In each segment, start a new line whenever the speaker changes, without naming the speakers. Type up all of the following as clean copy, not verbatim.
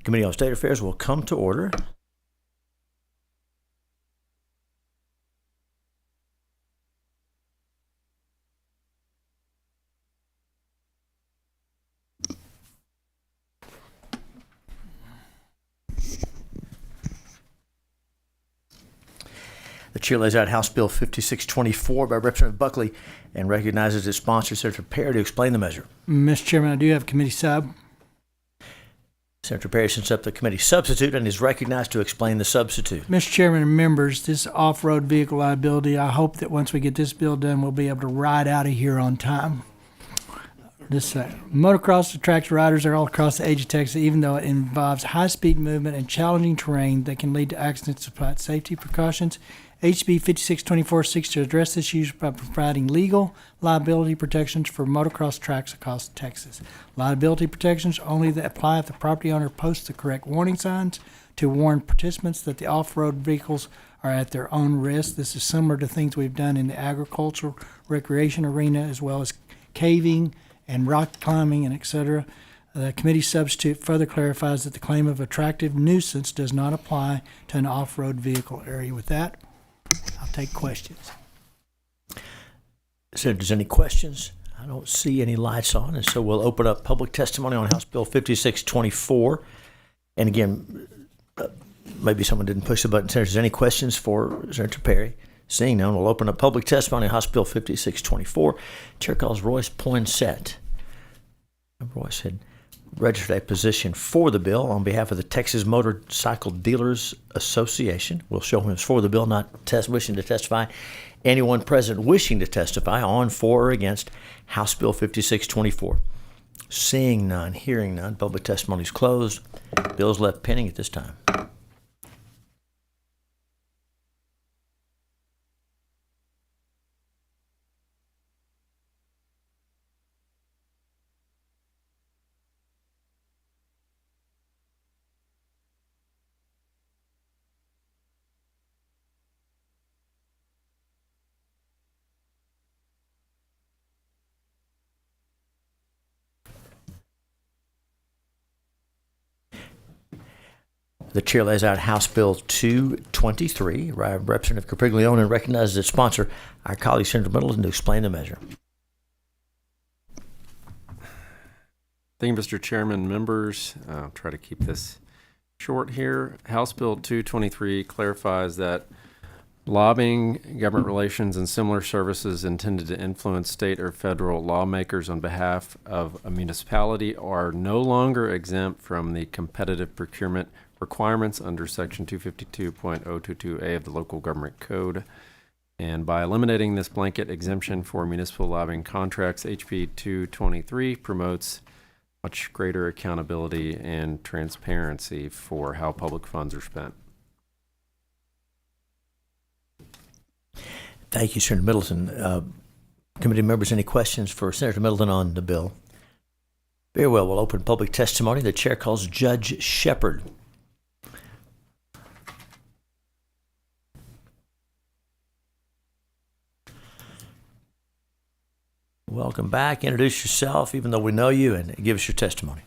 Committee on State Affairs will come to order. The chair lays out House Bill 5624 by Representative Buckley and recognizes its sponsor, Senator Perry, to explain the measure.
Mr. Chairman, I do have committee sub.
Senator Perry sends up the committee substitute and is recognized to explain the substitute.
Mr. Chairman and members, this off-road vehicle liability, I hope that once we get this bill done, we'll be able to ride out of here on time. Motocross attracts riders all across the age of Texas, even though it involves high-speed movement and challenging terrain that can lead to accidents. Despite safety precautions, HB 5624 seeks to address this issue by providing legal liability protections for motocross tracks across Texas. Liability protections only that apply if the property owner posts the correct warning signs to warn participants that the off-road vehicles are at their own risk. This is similar to things we've done in the agricultural recreation arena, as well as caving and rock climbing and etc. The committee substitute further clarifies that the claim of attractive nuisance does not apply to an off-road vehicle area. With that, I'll take questions.
So, does any questions? I don't see any lights on, and so we'll open up public testimony on House Bill 5624. And again, maybe someone didn't push the button. Senator, is there any questions for Senator Perry? Seeing none, we'll open up public testimony on House Bill 5624. Chair calls Royce Poinsett. Royce had registered a position for the bill on behalf of the Texas Motorcycle Dealers Association. We'll show him as for the bill, not wishing to testify. Anyone present wishing to testify on, for, or against House Bill 5624. Seeing none, hearing none, public testimony is closed. Bill's left pending at this time. The chair lays out House Bill 223. Representative Capriglione recognizes its sponsor, our colleague Senator Middleton, to explain the measure.
Thank you, Mr. Chairman, members. I'll try to keep this short here. House Bill 223 clarifies that lobbying, government relations, and similar services intended to influence state or federal lawmakers on behalf of a municipality are no longer exempt from the competitive procurement requirements under Section 252.022A of the Local Government Code. And by eliminating this blanket exemption for municipal lobbying contracts, HB 223 promotes much greater accountability and transparency for how public funds are spent.
Thank you, Senator Middleton. Committee members, any questions for Senator Middleton on the bill? Very well, we'll open public testimony. The chair calls Judge Shepard. Welcome back. Introduce yourself, even though we know you, and give us your testimony.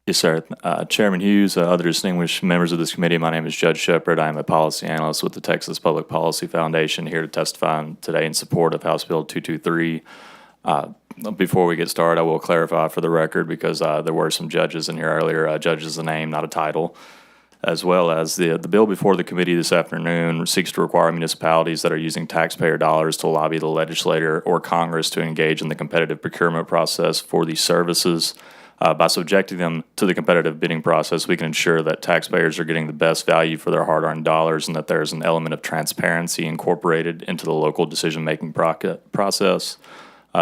Yes, sir. Chairman Hughes, other distinguished members of this committee, my name is Judge Shepard. I am a policy analyst with the Texas Public Policy Foundation, here to testify today in support of House Bill 223. Before we get started, I will clarify for the record, because there were some judges in here earlier. Judge is a name, not a title. As well as the bill before the committee this afternoon seeks to require municipalities that are using taxpayer dollars to lobby the legislature or Congress to engage in the competitive procurement process for these services. By subjecting them to the competitive bidding process, we can ensure that taxpayers are getting the best value for their hard-earned dollars, and that there's an element of transparency incorporated into the local decision-making process.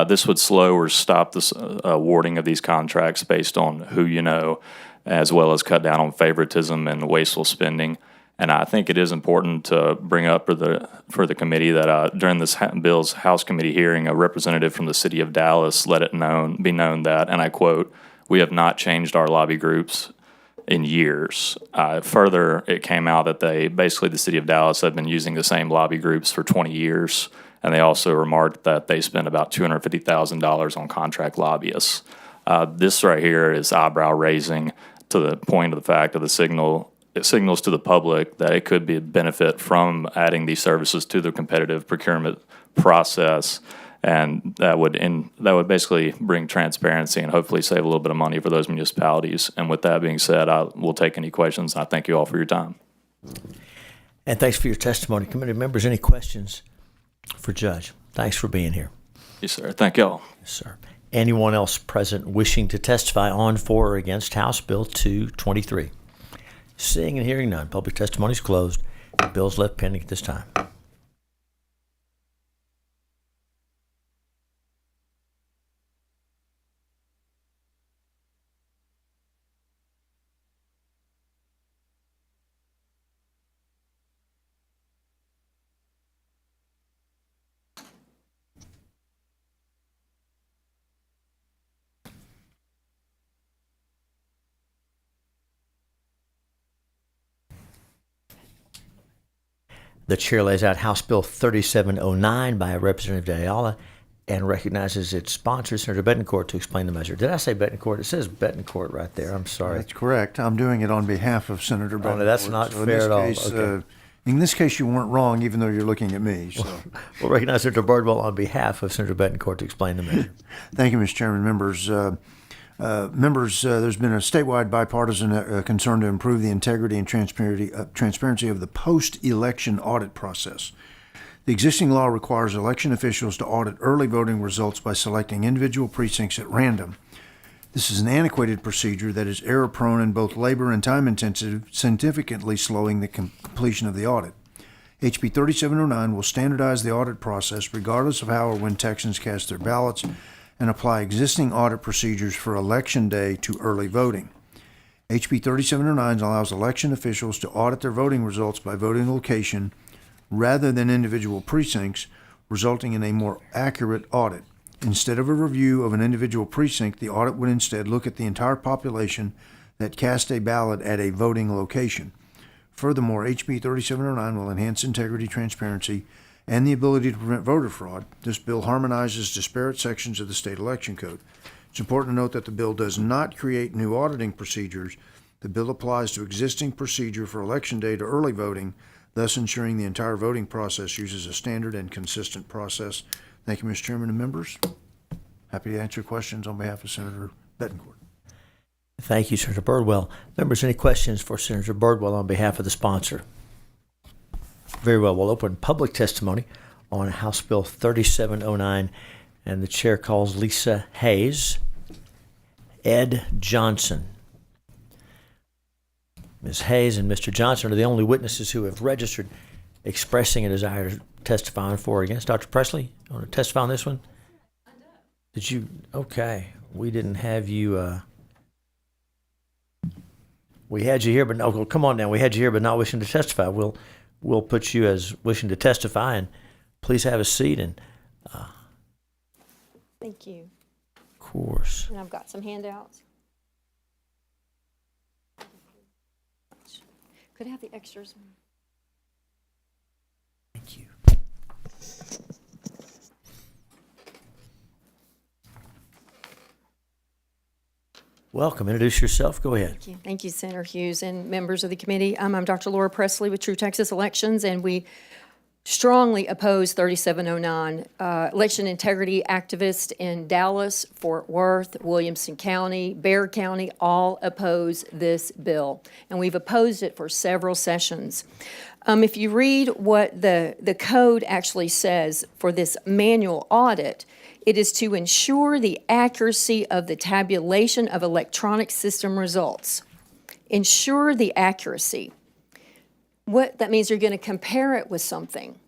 This would slow or stop this awarding of these contracts based on who you know, as well as cut down on favoritism and wasteful spending. And I think it is important to bring up for the committee that during this bill's House committee hearing, a representative from the city of Dallas let it be known that, and I quote, "We have not changed our lobby groups in years. Further, it came out that the city of Dallas had been using the same lobby groups for 20 years, and they also remarked that they spent about $250,000 on contract lobbyists. This right here is eyebrow raising to the point of the fact of it signals to the public that it could be a benefit from adding these services to the competitive procurement process, and that would basically bring transparency and hopefully save a little bit of money for those municipalities. And with that being said, I will take any questions. I thank you all for your time.
And thanks for your testimony. Committee members, any questions for Judge? Thanks for being here.
Yes, sir. Thank you all.
Yes, sir. Anyone else present wishing to testify on, for, or against House Bill 223? Seeing and hearing none, public testimony is closed. The bill is left pending at this time. The chair lays out House Bill 3709 by Representative De Ayala and recognizes its sponsor, Senator Betancourt, to explain the measure. Did I say Betancourt? It says Betancourt right there. I'm sorry.
That's correct. I'm doing it on behalf of Senator Betancourt.
no, that's not
So
fair at all.
Case,
Okay.
In this case, you weren't wrong, even though you're looking at me. So,
We'll recognize Senator Birdwell on behalf of Senator Betancourt to explain the measure.
thank you, Mr. Chairman. Members, there's been a statewide bipartisan concern to improve the integrity and transparency of the post-election audit process. The existing law requires election officials to audit early voting results by selecting individual precincts at random. This is an antiquated procedure that is error-prone and both labor and time-intensive, significantly slowing the completion of the audit. HB 3709 will standardize the audit process regardless of how or when Texans cast their ballots and apply existing audit procedures for Election Day to early voting. HB 3709 allows election officials to audit their voting results by voting location rather than individual precincts, resulting in a more accurate audit. Instead of a review of an individual precinct, the audit would instead look at the entire population that cast a ballot at a voting location. Furthermore, HB 3709 will enhance integrity, transparency, and the ability to prevent voter fraud. This bill harmonizes disparate sections of the state election code. It's important to note that the bill does not create new auditing procedures. The bill applies to existing procedure for Election Day to early voting, thus ensuring the entire voting process uses a standard and consistent process. Thank you, Mr. Chairman and members. Happy to answer questions on behalf of Senator Betancourt.
Thank you, Senator Birdwell. Members, any questions for Senator Birdwell on behalf of the sponsor? Very well. We'll open public testimony on House Bill 3709, and the chair calls Lisa Hayes. Ed Johnson. Ms. Hayes and Mr. Johnson are the only witnesses who have registered expressing a desire to testify on, for, or against. Dr. Presley, you want to testify on this one? Did you? Okay. We didn't have you. We had you here, but no. Come on now. We had you here, but not wishing to testify. We'll put you as wishing to testify, and please have a seat. And
Thank you.
of course,
And I've got some handouts. Could I have the extras?
thank you. Welcome. Introduce yourself. Go ahead.
Thank you. Thank you, Senator Hughes and members of the committee. I'm Dr. Laura Presley with True Texas Elections, and we strongly oppose 3709. Election integrity activists in Dallas, Fort Worth, Williamson County, Bexar County all oppose this bill, and we've opposed it for several sessions. If you read what the code actually says for this manual audit, it is to ensure the accuracy of the tabulation of electronic system results. Ensure the accuracy. What that means, you're going to compare it with something.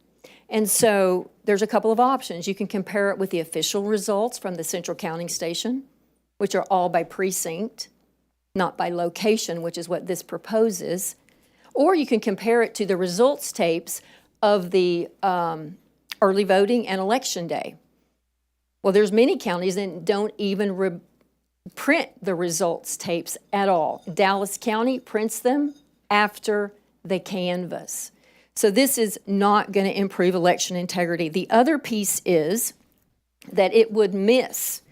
And so there's a couple of options. You can compare it with the official results from the central counting station, which are all by precinct, not by location, which is what this proposes. Or you can compare it to the results tapes of the early voting and election day. Well, there's many counties that don't even print the results tapes at all. Dallas County prints them after the canvass. So this is not going to improve election integrity. The other piece is that it would miss,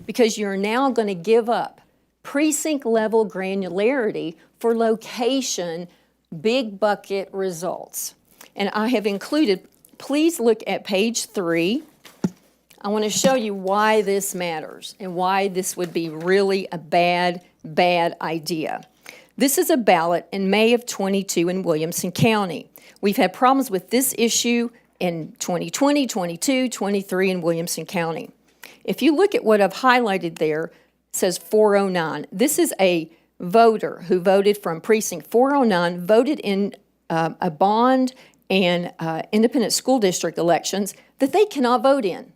because you're now going to give up precinct level granularity for location big bucket results. And I have included, please look at page 3. I want to show you why this matters and why this would be really a bad idea. This is a ballot in May of 22 in Williamson County. We've had problems with this issue in 2020, 22, 23 in Williamson County. If you look at what I've highlighted there, it says 409. This is a voter who voted from precinct 409, voted in a bond and independent school district elections that they cannot vote in.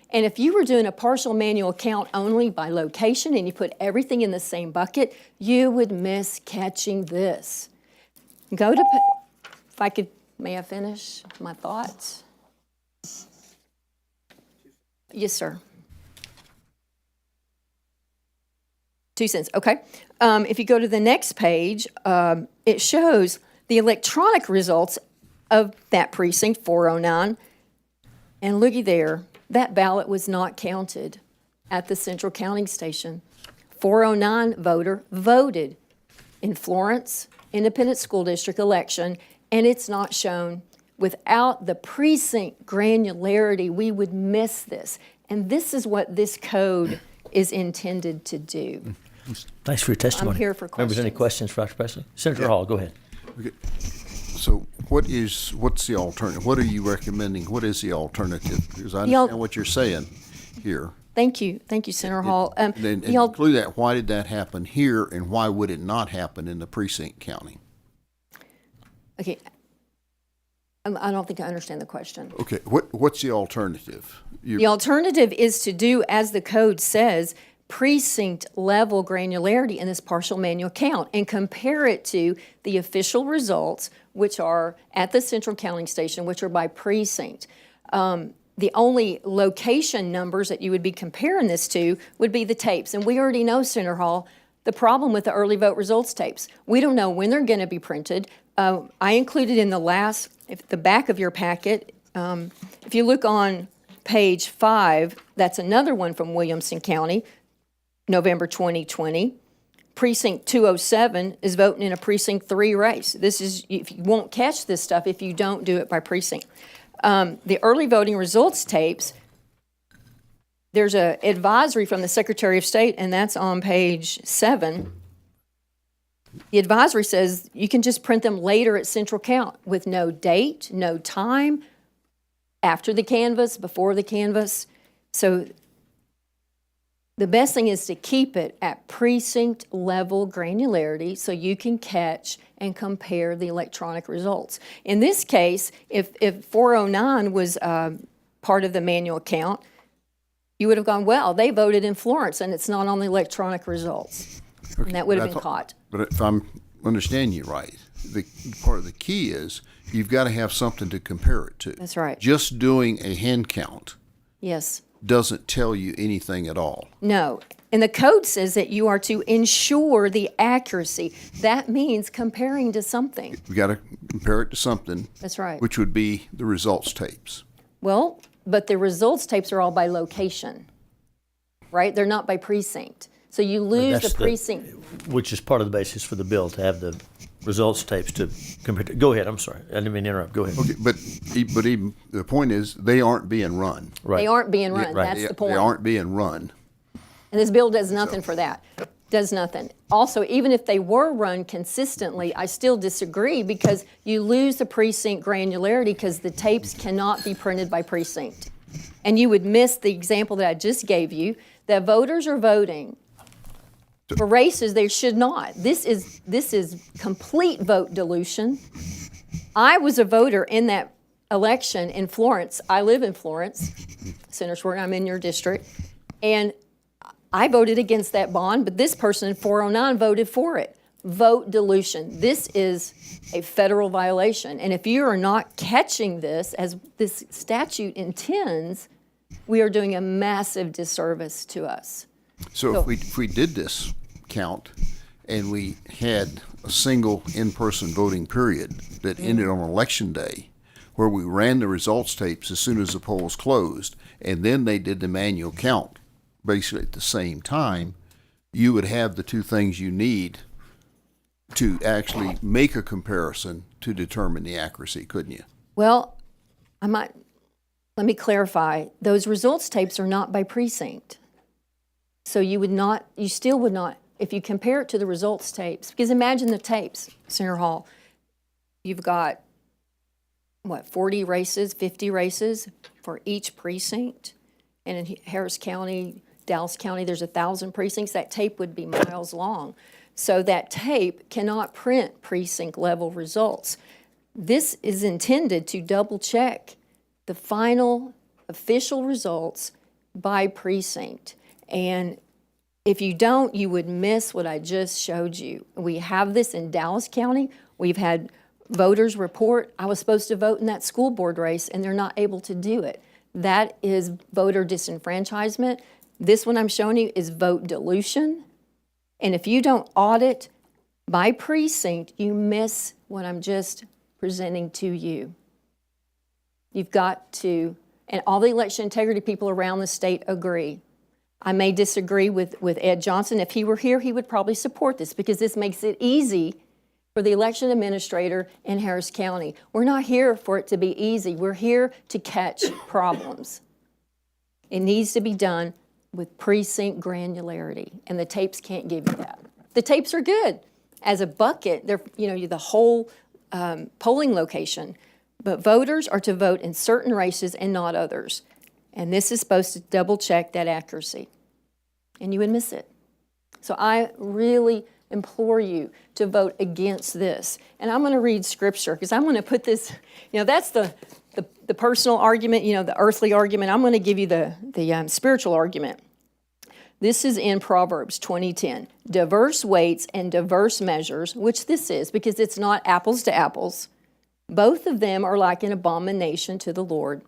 And if you were doing a partial manual count only by location and you put everything in the same bucket, you would miss catching this. Go to, if I could, may I finish my thoughts? Yes, sir. 2 cents, okay. If you go to the next page, it shows the electronic results of that precinct, 409. And looky there, that ballot was not counted at the central counting station. 409 voter voted in Florence Independent School District election, and it's not shown. Without the precinct granularity, we would miss this. And this is what this code is intended to do.
Thanks for your testimony.
I'm here for
Members, any
questions.
questions for Dr. Presley? Senator Hall, go ahead.
Okay. So what's the alternative? What are you recommending? What is the alternative? Because I understand what you're saying here.
Thank you, Senator Hall.
And include that, why did that happen here and why would it not happen in the precinct county?
Okay, I don't think I understand the question.
Okay, what's the alternative?
The alternative is to do, as the code says, precinct level granularity in this partial manual count and compare it to the official results, which are at the central counting station, which are by precinct. The only location numbers that you would be comparing this to would be the tapes. And we already know, Senator Hall, the problem with the early vote results tapes. We don't know when they're going to be printed. I included in the back of your packet, if you look on page 5, that's another one from Williamson County, November 2020. Precinct 207 is voting in a Precinct 3 race. This is, if you won't catch this stuff if you don't do it by precinct. The early voting results tapes, there's an advisory from the Secretary of State, and that's on page 7. The advisory says you can just print them later at central count with no date, no time, after the canvass, before the canvass. So the best thing is to keep it at precinct level granularity so you can catch and compare the electronic results. In this case, if 409 was part of the manual count, you would have gone, well, they voted in Florence and it's not on the electronic results.
Okay,
And that would have been caught.
But if I'm understanding you right, the part of the key is you've got to have something to compare it to.
That's right.
Just doing a hand count
Yes.
doesn't tell you anything at all.
No. And the code says that you are to ensure the accuracy. That means comparing to something.
We've got to compare it to something.
That's right.
Which would be the results tapes.
Well, but the results tapes are all by location, right? They're not by precinct. So you lose the precinct.
Which is part of the basis for the bill, to have the results tapes to compare to. Go ahead, I'm sorry. I didn't mean to interrupt. Go ahead.
Okay, but even the point is they aren't being run.
Right.
They aren't being run.
Right.
That's the point.
They aren't being run.
And this bill does nothing for that. Does nothing. Also, even if they were run consistently, I still disagree because you lose the precinct granularity because the tapes cannot be printed by precinct. And you would miss the example that I just gave you, that voters are voting for races they should not. This is complete vote dilution. I was a voter in that election in Florence. I live in Florence, Senator Schwartz, I'm in your district, and I voted against that bond, but this person in 409 voted for it. Vote dilution. This is a federal violation, and if you are not catching this as this statute intends, we are doing a massive disservice to us.
So if we did this count and we had a single in-person voting period that ended on election day, where we ran the results tapes as soon as the polls closed, and then they did the manual count basically at the same time, you would have the two things you need to actually make a comparison to determine the accuracy, couldn't you?
Well, let me clarify. Those results tapes are not by precinct. So you still would not, if you compare it to the results tapes, because imagine the tapes, Senator Hall, you've got, 40 races, 50 races for each precinct. And in Harris County, Dallas County, there's 1,000 precincts. That tape would be miles long. So that tape cannot print precinct level results. This is intended to double check the final official results by precinct. And if you don't, you would miss what I just showed you. We have this in Dallas County. We've had voters report, I was supposed to vote in that school board race, and they're not able to do it. That is voter disenfranchisement. This one I'm showing you is vote dilution. And if you don't audit by precinct, you miss what I'm just presenting to you. You've got to, and all the election integrity people around the state agree. I may disagree with Ed Johnson. If he were here, he would probably support this because this makes it easy for the election administrator in Harris County. We're not here for it to be easy. We're here to catch problems. It needs to be done with precinct granularity, and the tapes can't give you that. The tapes are good. As a bucket, they're the whole polling location, but voters are to vote in certain races and not others. And this is supposed to double check that accuracy, and you would miss it. So I really implore you to vote against this. And I'm going to read scripture because I'm going to put this, that's the personal argument, the earthly argument. I'm going to give you the spiritual argument. This is in Proverbs 20:10. Diverse weights and diverse measures, which this is because it's not apples to apples. Both of them are like an abomination to the Lord.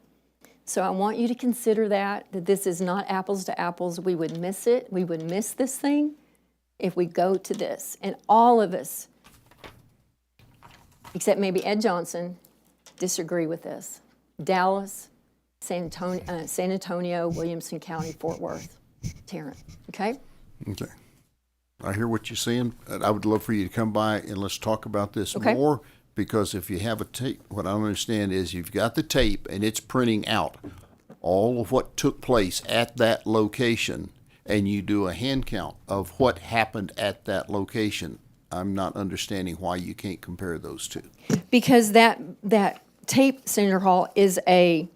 So I want you to consider that this is not apples to apples. We would miss it. We would miss this thing if we go to this. And all of us, except maybe Ed Johnson, disagree with this. Dallas, San Antonio, Williamson County, Fort Worth, Tarrant, okay?
Okay. I hear what you're saying. I would love for you to come by and let's talk about this more, because if you have a tape, what I don't understand is you've got the tape and it's printing out all of what took place at that location, and you do a hand count of what happened at that location. I'm not understanding why you can't compare those two.
Because that tape, Senator Hall, it's a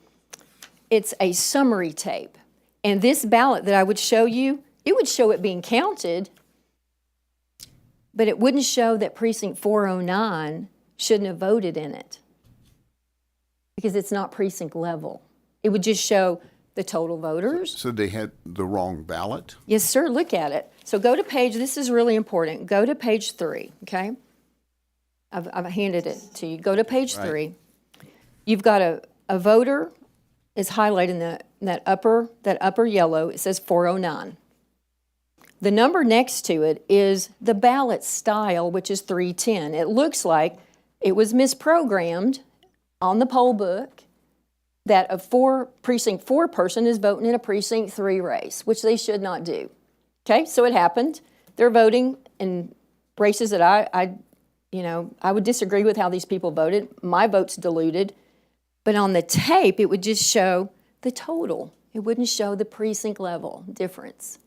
summary tape. And this ballot that I would show you, it would show it being counted, but it wouldn't show that precinct 409 shouldn't have voted in it because it's not precinct level. It would just show the total voters.
So they had the wrong ballot?
Yes, sir. Look at it. So go to page, this is really important. Go to page 3, okay? I've handed it to you. Go to page 3. You've got a voter is highlighted in that upper yellow. It says 409. The number next to it is the ballot style, which is 310. It looks like it was misprogrammed on the poll book that a precinct 4 person is voting in a precinct 3 race, which they should not do. Okay, so it happened. They're voting in races that I would disagree with how these people voted. My vote's diluted. But on the tape, it would just show the total. It wouldn't show the precinct level difference.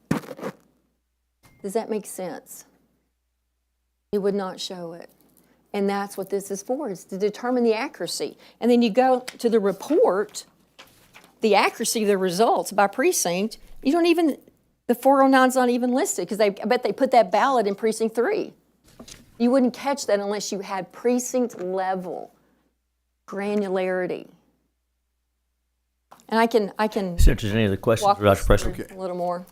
Does that make sense? It would not show it. And that's what this is for, is to determine the accuracy. And then you go to the report, the accuracy of the results by precinct. You don't even, the 409's not even listed because I bet they put that ballot in precinct 3. You wouldn't catch that unless you had precinct level granularity. And I can
See if there's any other questions
walk
for Dr.
this
Presley.
through a little more.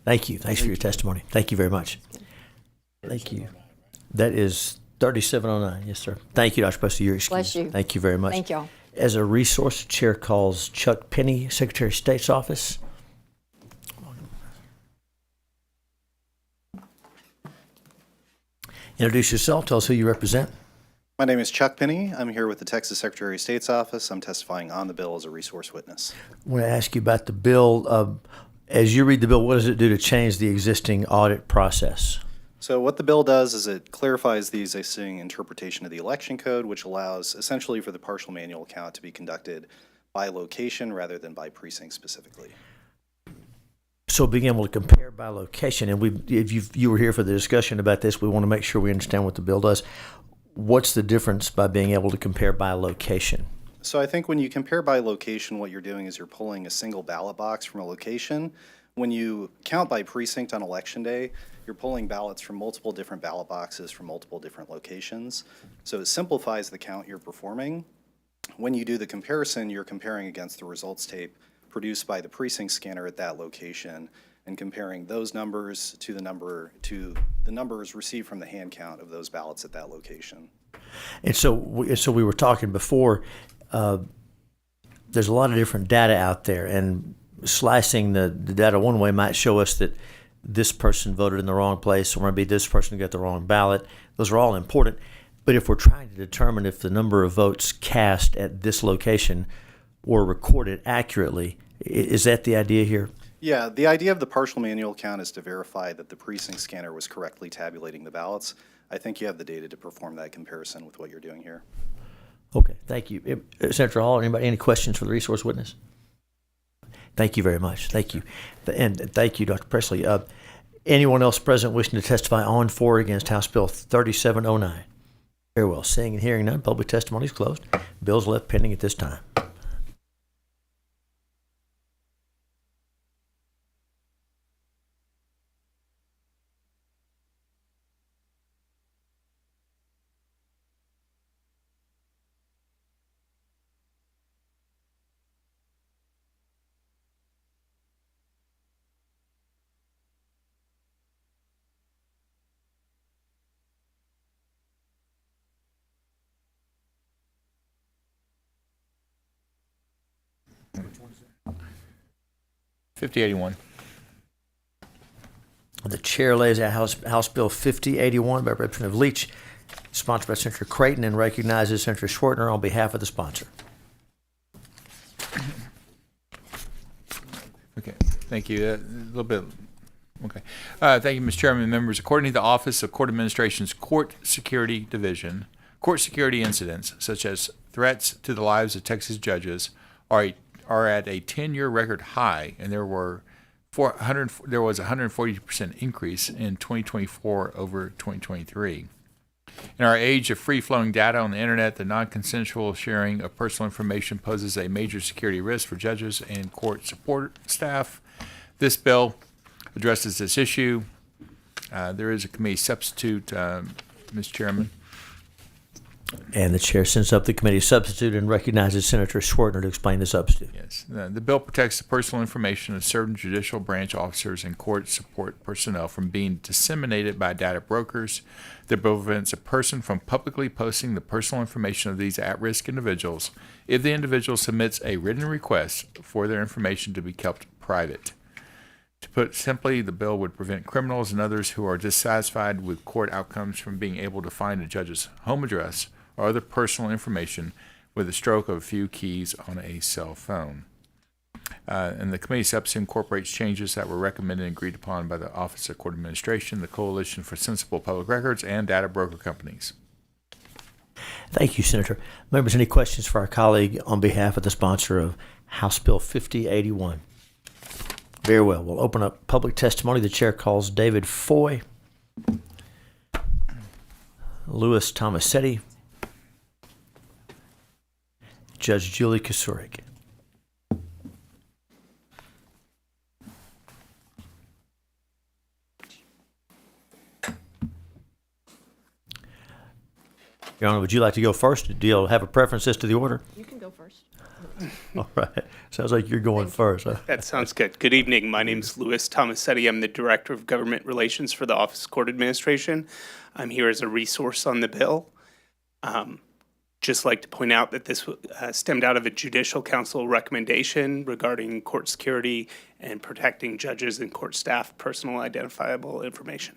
Thank you. Thanks for your testimony. Thank you very much. Thank you. That is 3709. Yes, sir. Thank you, Dr. Presley. You're excused.
Bless you.
Thank you very much.
Thank y'all.
As a resource, Chair calls Chuck Penny, Secretary of State's office. Introduce yourself. Tell us who you represent.
My name is Chuck Penny. I'm here with the Texas Secretary of State's office. I'm testifying on the bill as a resource witness.
I want to ask you about the bill. As you read the bill, what does it do to change the existing audit process?
So what the bill does is it clarifies the existing interpretation of the election code, which allows essentially for the partial manual count to be conducted by location rather than by precinct specifically.
So being able to compare by location, and if you were here for the discussion about this, we want to make sure we understand what the bill does. What's the difference by being able to compare by location?
So I think when you compare by location, what you're doing is you're pulling a single ballot box from a location. When you count by precinct on election day, you're pulling ballots from multiple different ballot boxes from multiple different locations. So it simplifies the count you're performing. When you do the comparison, you're comparing against the results tape produced by the precinct scanner at that location and comparing those numbers to the numbers received from the hand count of those ballots at that location.
And so we were talking before, there's a lot of different data out there, and slicing the data one way might show us that this person voted in the wrong place, or maybe this person got the wrong ballot. Those are all important. But if we're trying to determine if the number of votes cast at this location were recorded accurately, is that the idea here?
Yeah, the idea of the partial manual count is to verify that the precinct scanner was correctly tabulating the ballots. I think you have the data to perform that comparison with what you're doing here.
Okay, thank you. Senator Hall, anybody, any questions for the resource witness? Thank you very much. Thank you. And thank you, Dr. Presley. Anyone else present wishing to testify on, for, or against House Bill 3709? Very well. Seeing and hearing none, public testimony is closed. Bills left pending at this time.
$50.81.
The chair lays out House Bill 5081 by Representative Leach, sponsored by Senator Creighton, and recognizes Senator Schwartner on behalf of the sponsor.
Okay, thank you. A little bit. Okay. Thank you, Mr. Chairman and members. According to the Office of Court Administration's Court Security Division, court security incidents, such as threats to the lives of Texas judges, are at a 10-year record high, and there was a 140% increase in 2024 over 2023. In our age of free-flowing data on the internet, the non-consensual sharing of personal information poses a major security risk for judges and court support staff. This bill addresses this issue. There is a committee substitute, Mr. Chairman.
And the chair sends up the committee substitute and recognizes Senator Schwartner to explain the substitute.
Yes. The bill protects the personal information of certain judicial branch officers and court support personnel from being disseminated by data brokers. The bill prevents a person from publicly posting the personal information of these at-risk individuals if the individual submits a written request for their information to be kept private. To put simply, the bill would prevent criminals and others who are dissatisfied with court outcomes from being able to find a judge's home address or other personal information with a stroke of a few keys on a cell phone. And the committee substitute incorporates changes that were recommended and agreed upon by the Office of Court Administration, the Coalition for Sensible Public Records, and data broker companies.
Thank you, Senator. Members, any questions for our colleague on behalf of the sponsor of House Bill 5081? Very well. We'll open up public testimony. The chair calls David Foy, Louis Tomasetti, Judge Julie Kasurik. Your Honor, would you like to go first? Do you have a preference as to the order?
You can go first.
All right. Sounds like you're going first. Huh?
That sounds good. Good evening. My name is Louis Tomasetti. I'm the Director of Government Relations for the Office of Court Administration. I'm here as a resource on the bill. Just like to point out that this stemmed out of a Judicial Council recommendation regarding court security and protecting judges and court staff personal identifiable information.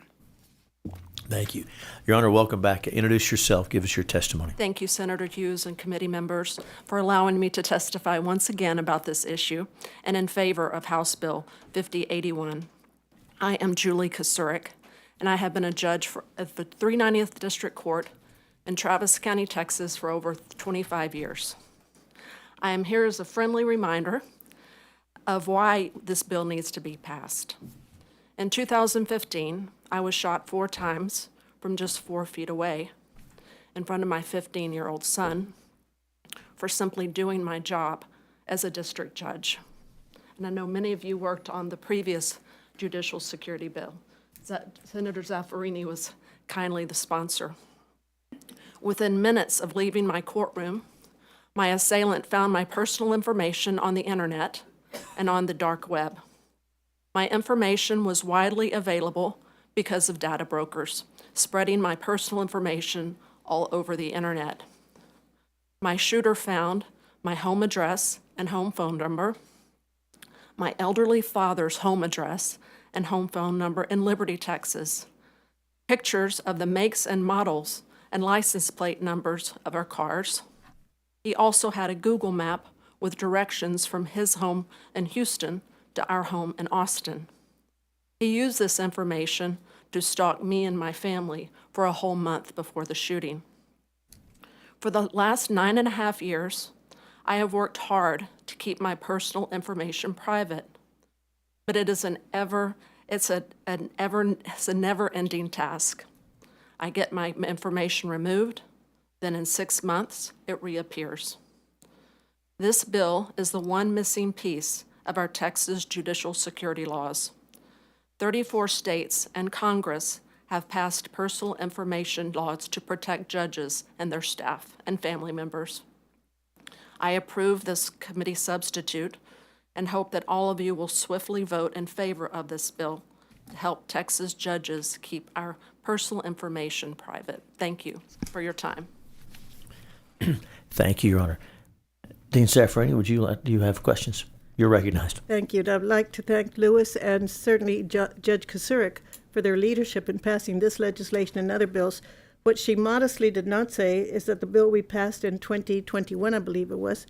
Thank you. Your Honor, welcome back. Introduce yourself. Give us your testimony.
Thank you, Senator Hughes and committee members, for allowing me to testify once again about this issue and in favor of House Bill 5081. I am Julie Kasurik, and I have been a judge at the 390th District Court in Travis County, Texas for over 25 years. I am here as a friendly reminder of why this bill needs to be passed. In 2015, I was shot 4 times from just 4 feet away in front of my 15-year-old son for simply doing my job as a district judge. And I know many of you worked on the previous judicial security bill. Senator Zaffarini was kindly the sponsor. Within minutes of leaving my courtroom, my assailant found my personal information on the internet and on the dark web. My information was widely available because of data brokers, spreading my personal information all over the internet. My shooter found my home address and home phone number, my elderly father's home address and home phone number in Liberty, Texas, pictures of the makes and models and license plate numbers of our cars. He also had a Google map with directions from his home in Houston to our home in Austin. He used this information to stalk me and my family for a whole month before the shooting. For the last 9.5 years, I have worked hard to keep my personal information private, but it's a never-ending task. I get my information removed, then in 6 months, it reappears. This bill is the one missing piece of our Texas judicial security laws. 34 states and Congress have passed personal information laws to protect judges and their staff and family members. I approve this committee substitute and hope that all of you will swiftly vote in favor of this bill to help Texas judges keep our personal information private. Thank you for your time.
Thank you, Your Honor. Dean Zaffarini, do you have questions? You're recognized.
Thank you. And I'd like to thank Lewis and certainly Judge Kasurik for their leadership in passing this legislation and other bills. What she modestly did not say is that the bill we passed in 2021, I believe it was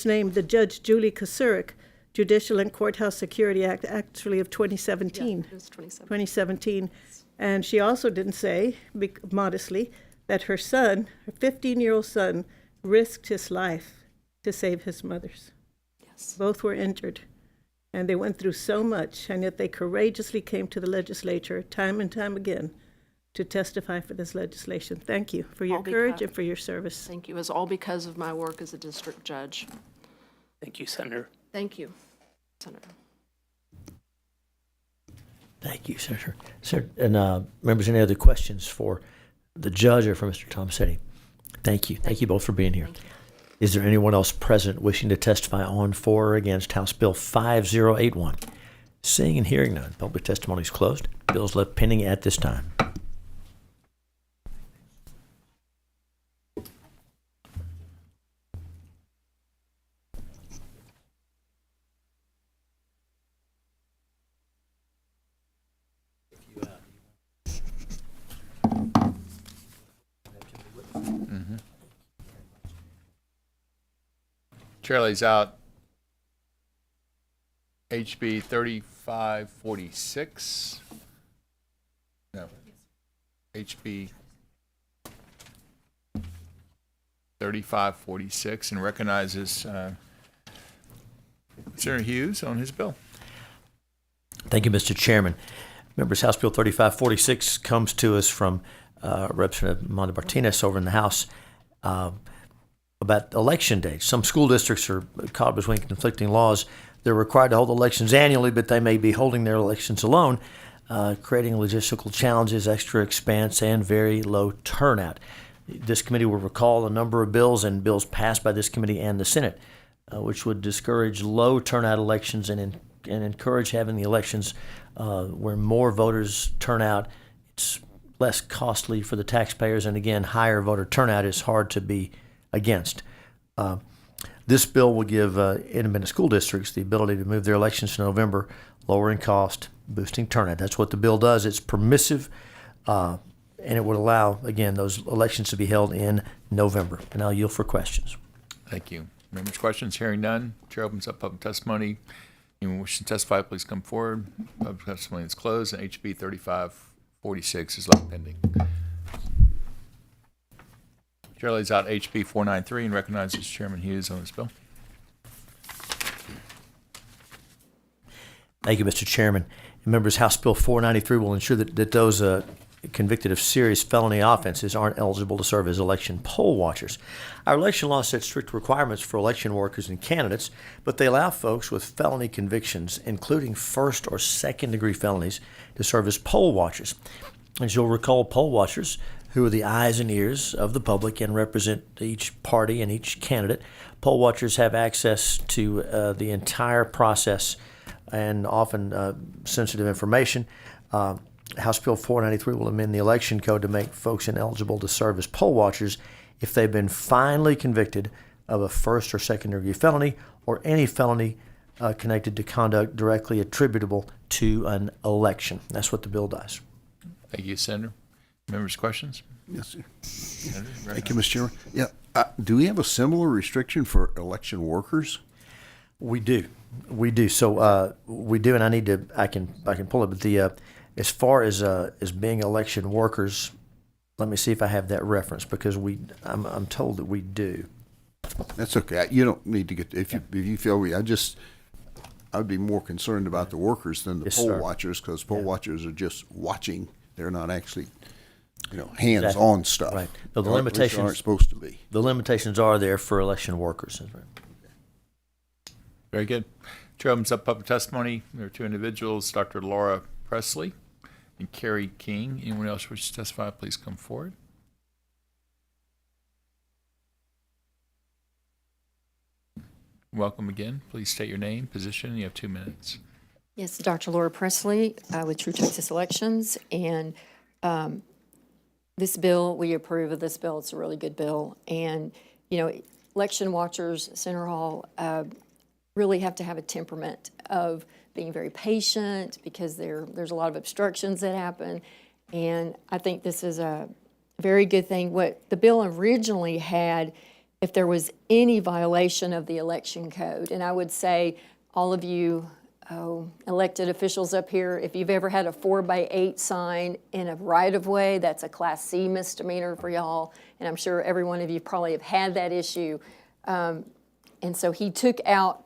named the Judge Julie Kasurik Judicial and Courthouse Security Act, actually of 2017.
Yeah, it was
2017. And she also didn't say, modestly, that her son, her 15-year-old son, risked his life to save his mother's.
Yes.
Both were injured, and they went through so much, and yet they courageously came to the legislature time and time again to testify for this legislation. Thank you for your courage and for your service.
Thank you. It's all because of my work as a district judge.
Thank you, Senator.
Thank you, Senator.
Thank you, Senator. And members, any other questions for the judge or for Mr. Tomasetti? Thank you. Thank you both for being here. Is there anyone else present wishing to testify on, for, or against House Bill 5081? Seeing and hearing none, public testimony is closed. Bills left pending at this time.
Chair lays out HB 3546. No. HB 3546 and recognizes Senator Hughes on his bill.
Thank you, Mr. Chairman. Members, House Bill 3546 comes to us from Representative Monte Martinez over in the House about election dates. Some school districts are caught between conflicting laws. They're required to hold elections annually, but they may be holding their elections alone, creating logistical challenges, extra expense, and very low turnout. This committee will recall a number of bills and bills passed by this committee and the Senate, which would discourage low turnout elections and encourage having the elections where more voters turn out. It's less costly for the taxpayers, and again, higher voter turnout is hard to be against. This bill will give independent school districts the ability to move their elections to November, lowering cost, boosting turnout. That's what the bill does. It's permissive. and it would allow, again, those elections to be held in November. And I'll yield for questions.
Thank you. Members' questions? Hearing none. Chair opens up public testimony. Anyone wishing to testify, please come forward. Public testimony is closed, and HB 3546 is left pending. Chair lays out HB 493 and recognizes Chairman Hughes on this bill.
Thank you, Mr. Chairman. Members, House Bill 493 will ensure that those convicted of serious felony offenses aren't eligible to serve as election poll watchers. Our election law sets strict requirements for election workers and candidates, but they allow folks with felony convictions, including first or second degree felonies, to serve as poll watchers. As you'll recall, poll watchers, who are the eyes and ears of the public and represent each party and each candidate, poll watchers have access to the entire process and often sensitive information. House Bill 493 will amend the election code to make folks ineligible to serve as poll watchers if they've been finally convicted of a first or second degree felony or any felony connected to conduct directly attributable to an election. That's what the bill does.
Thank you, Senator. Members' questions?
Yes, sir.
Senator,
Thank you, Mr. Chairman. Yeah, do we have a similar restriction for election workers?
We do. So we do, and I can pull it. But as far as being election workers, let me see if I have that reference because I'm told that we do.
That's okay. You don't need to get if you feel I'd be more concerned about the workers than the
Yes,
poll
sir.
watchers because poll watchers are just watching. They're not actually, hands-on stuff.
Right. No, the
Or at least they
limitations
aren't supposed to be.
The limitations are there for election workers.
Very good. Chair opens up public testimony. There are two individuals, Dr. Laura Presley and Carrie King. Anyone else wish to testify, please come forward. Welcome again. Please state your name, position. You have 2 minutes.
Yes, Dr. Laura Presley with True Texas Elections. And this bill, we approve of this bill. It's a really good bill. And, election watchers, Senator Hall, really have to have a temperament of being very patient because there's a lot of obstructions that happen. And I think this is a very good thing. What the bill originally had, if there was any violation of the election code, and I would say all of you elected officials up here, if you've ever had a 4x8 sign in a right-of-way, that's a Class C misdemeanor for y'all, and I'm sure every one of you probably have had that issue. And so he took out,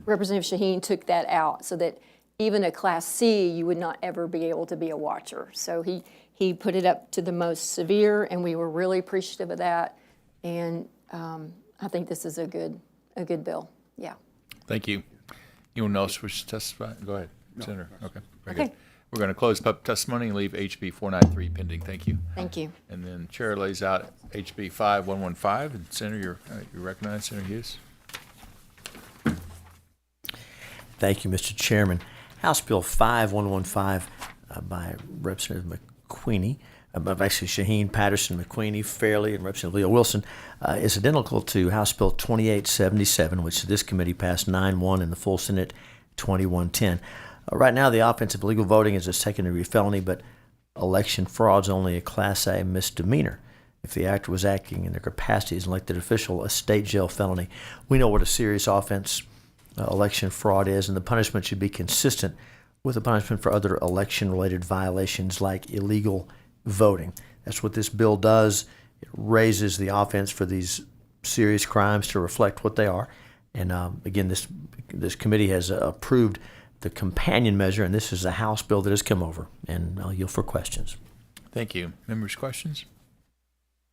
Representative Shaheen took that out so that even a Class C, you would not ever be able to be a watcher. So he put it up to the most severe, and we were really appreciative of that. And I think this is a good bill. Yeah.
Thank you. Anyone else wish to testify? Go ahead, Senator. Okay. Very
Okay.
good. We're going to close public testimony and leave HB 493 pending. Thank you.
Thank you.
And then Chair lays out HB 5115. And Senator, you're recognized, Senator Hughes.
Thank you, Mr. Chairman. House Bill 5115 by Representative McQueenie, actually Shaheen, Patterson, McQueenie, Fairley, and Representative Leo Wilson, is identical to House Bill 2877, which this committee passed 9-1 in the full Senate 2110. Right now, the offense of illegal voting is a second-degree felony, but election fraud is only a Class A misdemeanor. If the actor was acting in their capacity as an elected official, a state jail felony. We know what a serious offense election fraud is, and the punishment should be consistent with the punishment for other election-related violations like illegal voting. That's what this bill does. It raises the offense for these serious crimes to reflect what they are. And again, this committee has approved the companion measure, and this is a House bill that has come over. And I'll yield for questions.
Thank you. Members' questions?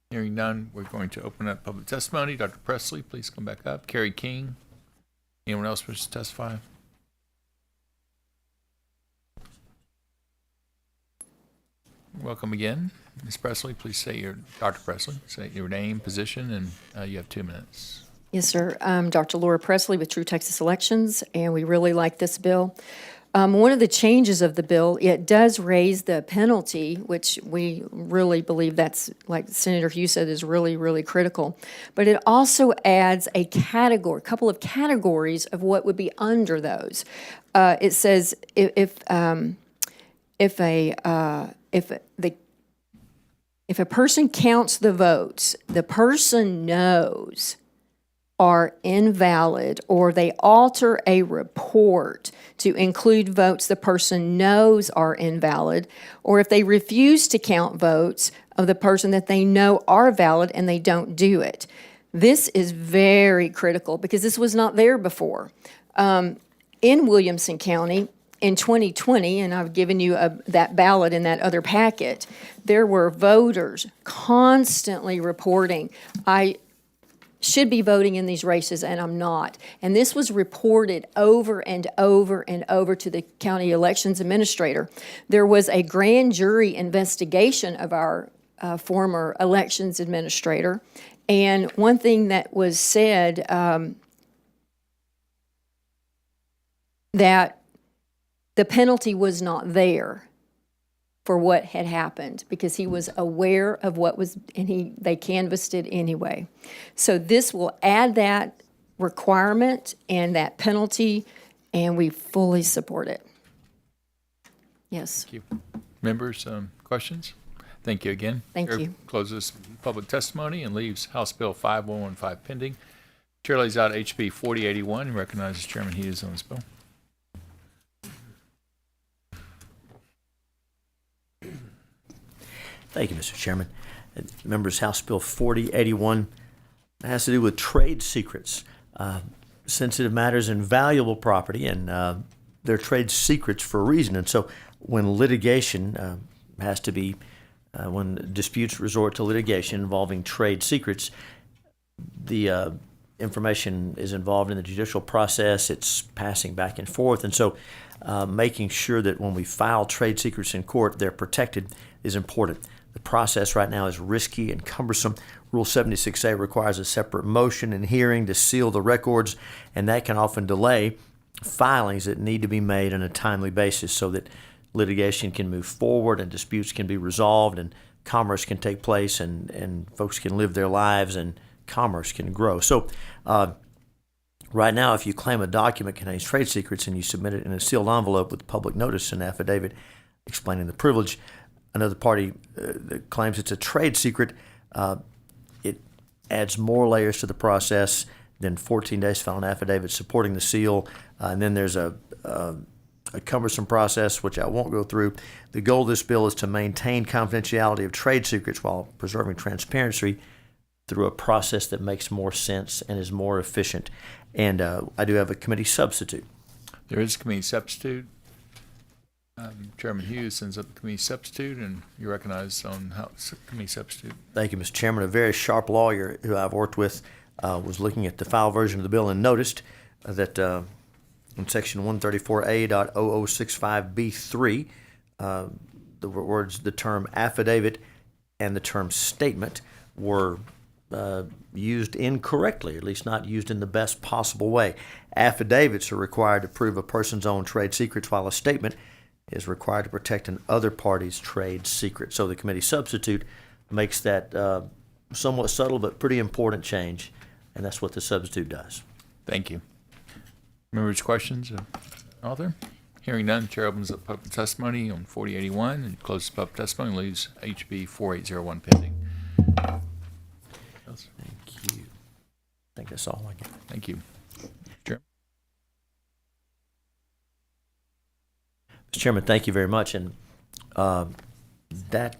Hearing none, we're going to open up public testimony. Dr. Presley, please come back up. Carrie King. Anyone else wish to testify? Welcome again. Ms. Presley, please say Dr. Presley, say your name, position, and you have 2 minutes.
Yes, sir. I'm Dr. Laura Presley with True Texas Elections, and we really like this bill. One of the changes of the bill, it does raise the penalty, which we really believe that's, like Senator Hughes said, is really, really critical. But it also adds a couple of categories of what would be under those. It says if the if a person counts the votes, the person knows are invalid, or they alter a report to include votes the person knows are invalid, or if they refuse to count votes of the person that they know are valid and they don't do it. This is very critical because this was not there before. In Williamson County, in 2020, and I've given you that ballot in that other packet, there were voters constantly reporting, I should be voting in these races and I'm not. And this was reported over and over and over to the county elections administrator. There was a grand jury investigation of our former elections administrator. And one thing that was said, that the penalty was not there for what had happened because he was aware of what was, and they canvassed it anyway. So this will add that requirement and that penalty, and we fully support it. Yes.
Thank you. Members, questions? Thank you again.
Thank
Chair
you.
Closes public testimony and leaves House Bill 5115 pending. Chair lays out HB 4081 and recognizes Chairman Hughes on this bill.
Thank you, Mr. Chairman. Members, House Bill 4081 has to do with trade secrets, sensitive matters and valuable property, and they're trade secrets for a reason. And so when litigation has to be, when disputes resort to litigation involving trade secrets, the information is involved in the judicial process. It's passing back and forth. And so making sure that when we file trade secrets in court, they're protected is important. The process right now is risky and cumbersome. Rule 76A requires a separate motion and hearing to seal the records, and that can often delay filings that need to be made on a timely basis so that litigation can move forward and disputes can be resolved and commerce can take place and folks can live their lives and commerce can grow. So right now, if you claim a document contains trade secrets and you submit it in a sealed envelope with public notice and affidavit explaining the privilege, another party that claims it's a trade secret, it adds more layers to the process. Then 14 days to file an affidavit supporting the seal, and then there's a cumbersome process, which I won't go through. The goal of this bill is to maintain confidentiality of trade secrets while preserving transparency through a process that makes more sense and is more efficient. And I do have a committee substitute.
There is a committee substitute. Chairman Hughes sends up the committee substitute, and you're recognized on House committee substitute. Thank
you, Mr. Chairman. A very sharp lawyer who I've worked with was looking at the file version of the bill and noticed that in section 134A.0065B3, the words, the term affidavit and the term statement were used incorrectly, at least not used in the best possible way. Affidavits are required to prove a person's own trade secrets, while a statement is required to protect an other party's trade secret. So the committee substitute makes that somewhat subtle but pretty important change, and that's what the substitute does.
Thank you. Members' questions? Author? Hearing none, Chair opens up public testimony on 4081 and closes public testimony and leaves HB 4801 pending.
Thank you. I think that's all I got.
Thank you. Chair.
Mr. Chairman, thank you very much. And that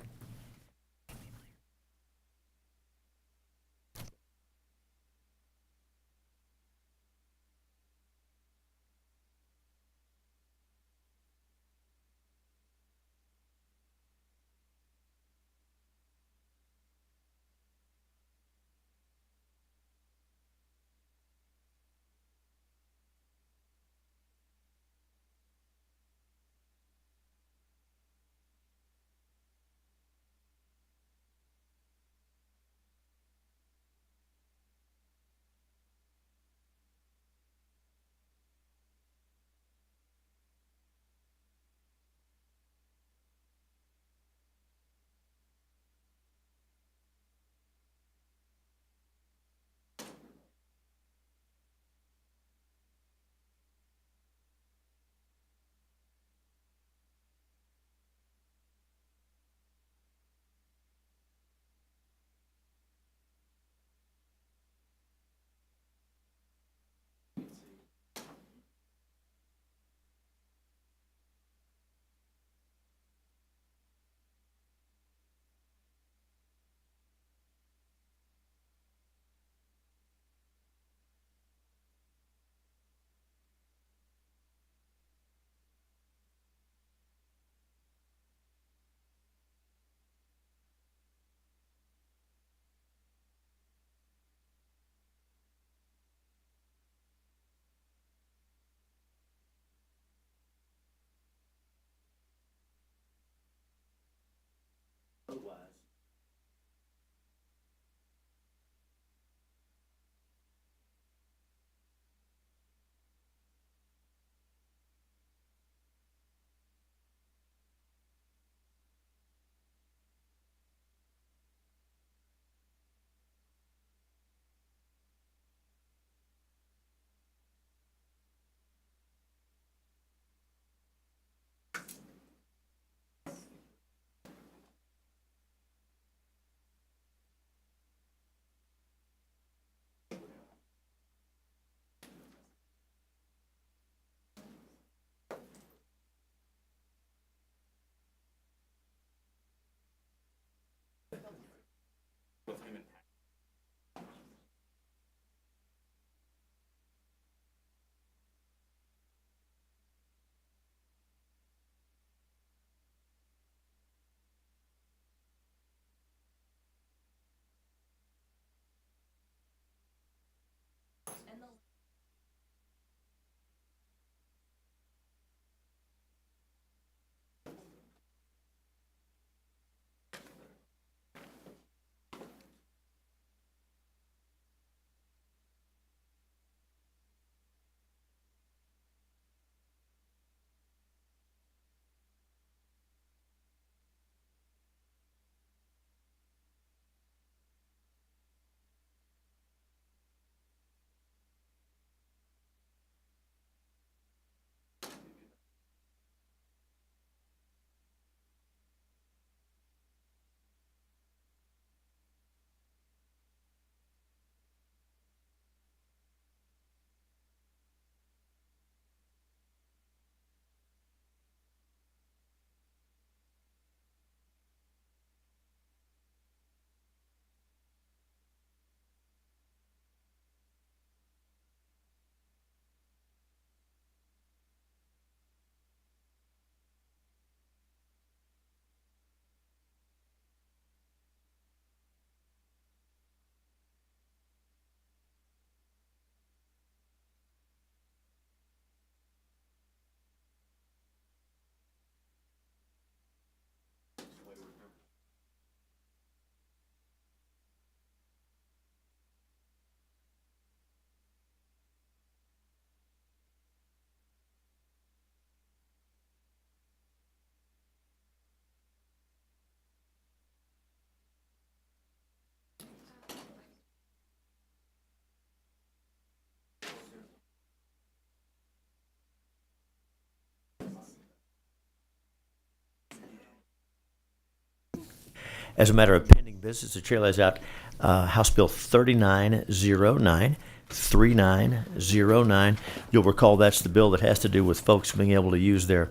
As a matter of pending business, the chair lays out House Bill 3909. 3909. You'll recall that's the bill that has to do with folks being able to use their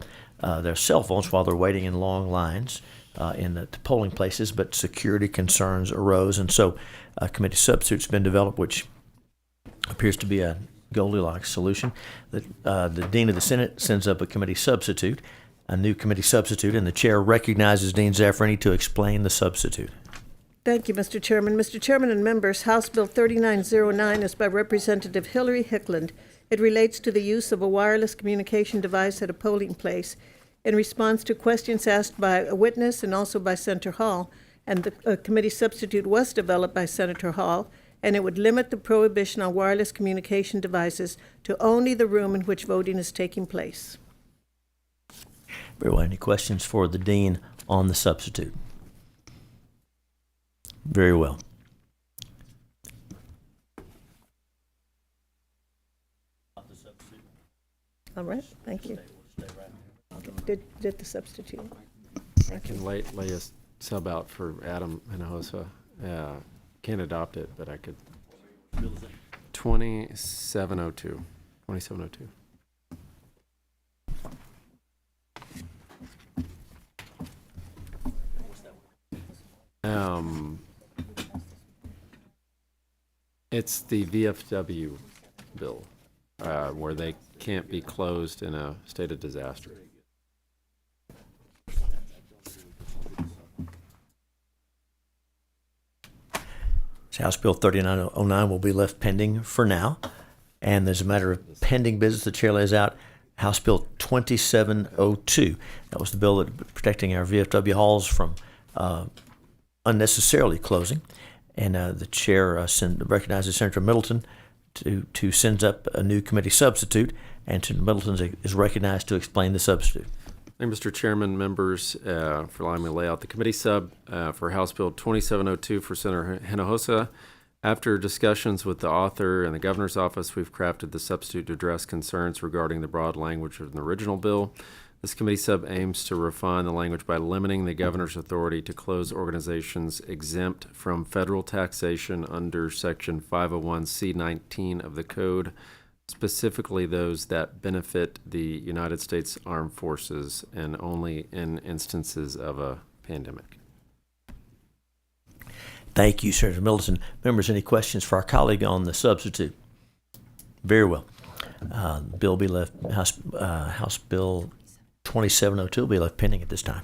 cell phones while they're waiting in long lines in the polling places, but security concerns arose, and so a committee substitute's been developed, which appears to be a Goldilocks solution. The Dean of the Senate sends up a committee substitute, a new committee substitute, and the chair recognizes Dean Zafferini to explain the substitute.
Thank you, Mr. Chairman. Mr. Chairman and members, House Bill 3909 is by Representative Hillary Hickland. It relates to the use of a wireless communication device at a polling place in response to questions asked by a witness and also by Senator Hall. And the committee substitute was developed by Senator Hall, and it would limit the prohibition on wireless communication devices to only the room in which voting is taking place.
Very well. Any questions for the Dean on the substitute? Very well.
All right, thank you. Did the substitute?
I can lay a sub out for Adam Hinojosa. Can't adopt it, but I could. 2702. 2702. It's the VFW bill, where they can't be closed in a state of disaster.
House Bill 3909 will be left pending for now. And as a matter of pending business, the chair lays out House Bill 2702. That was the bill that protecting our VFW halls from unnecessarily closing. And the chair recognizes Senator Middleton to send up a new committee substitute, and Senator Middleton is recognized to explain the substitute.
Thank you, Mr. Chairman, members, for allowing me to lay out the committee sub for House Bill 2702 for Senator Hinojosa. After discussions with the author and the governor's office, we've crafted the substitute to address concerns regarding the broad language of the original bill. This committee sub aims to refine the language by limiting the governor's authority to close organizations exempt from federal taxation under Section 501c19 of the Code, specifically those that benefit the United States Armed Forces and only in instances of a pandemic.
Thank you, Senator Middleton. Members, any questions for our colleague on the substitute? Very well. Bill be left, House Bill 2702 will be left pending at this time.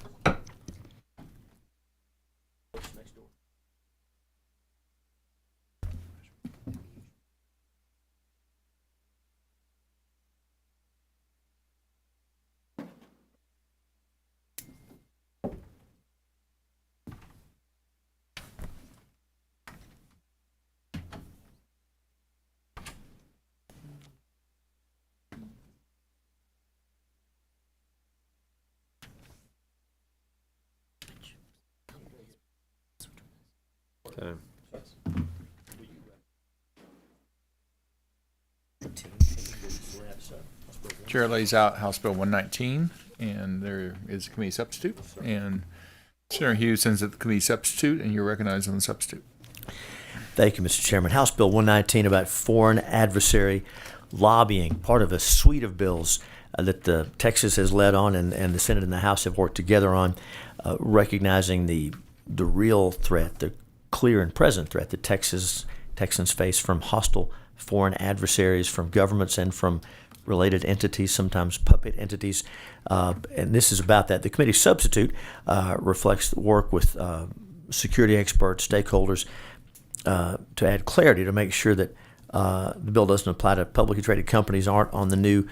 Okay.
Chair lays out House Bill 119, and there is a committee substitute. And Senator Hughes sends it the committee substitute, and you're recognized on the substitute.
Thank you, Mr. Chairman. House Bill 119 about foreign adversary lobbying, part of a suite of bills that Texas has led on and the Senate and the House have worked together on, recognizing the real threat, the clear and present threat that Texans face from hostile foreign adversaries, from governments and from related entities, sometimes puppet entities. And this is about that. The committee substitute reflects the work with security experts, stakeholders, to add clarity to make sure that the bill doesn't apply to publicly traded companies aren't on the new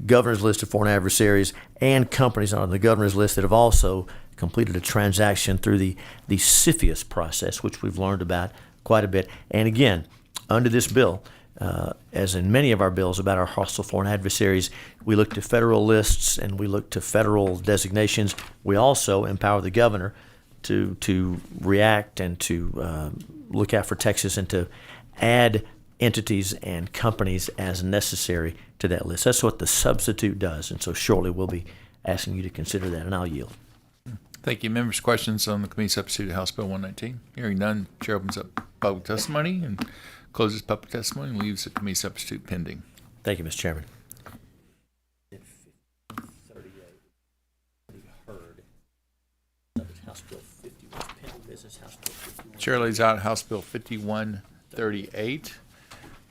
governor's list of foreign adversaries, and companies on the governor's list that have also completed a transaction through the CFIUS process, which we've learned about quite a bit. And again, under this bill, as in many of our bills about our hostile foreign adversaries, we look to federal lists and we look to federal designations. We also empower the governor to react and to look out for Texas and to add entities and companies as necessary to that list. That's what the substitute does. And so shortly we'll be asking you to consider that, and I'll yield.
Thank you. Members' questions on the committee substitute to House Bill 119? Hearing none, chair opens up public testimony and closes public testimony and leaves the committee substitute pending.
Thank you, Mr. Chairman.
Chair lays out House Bill 5138,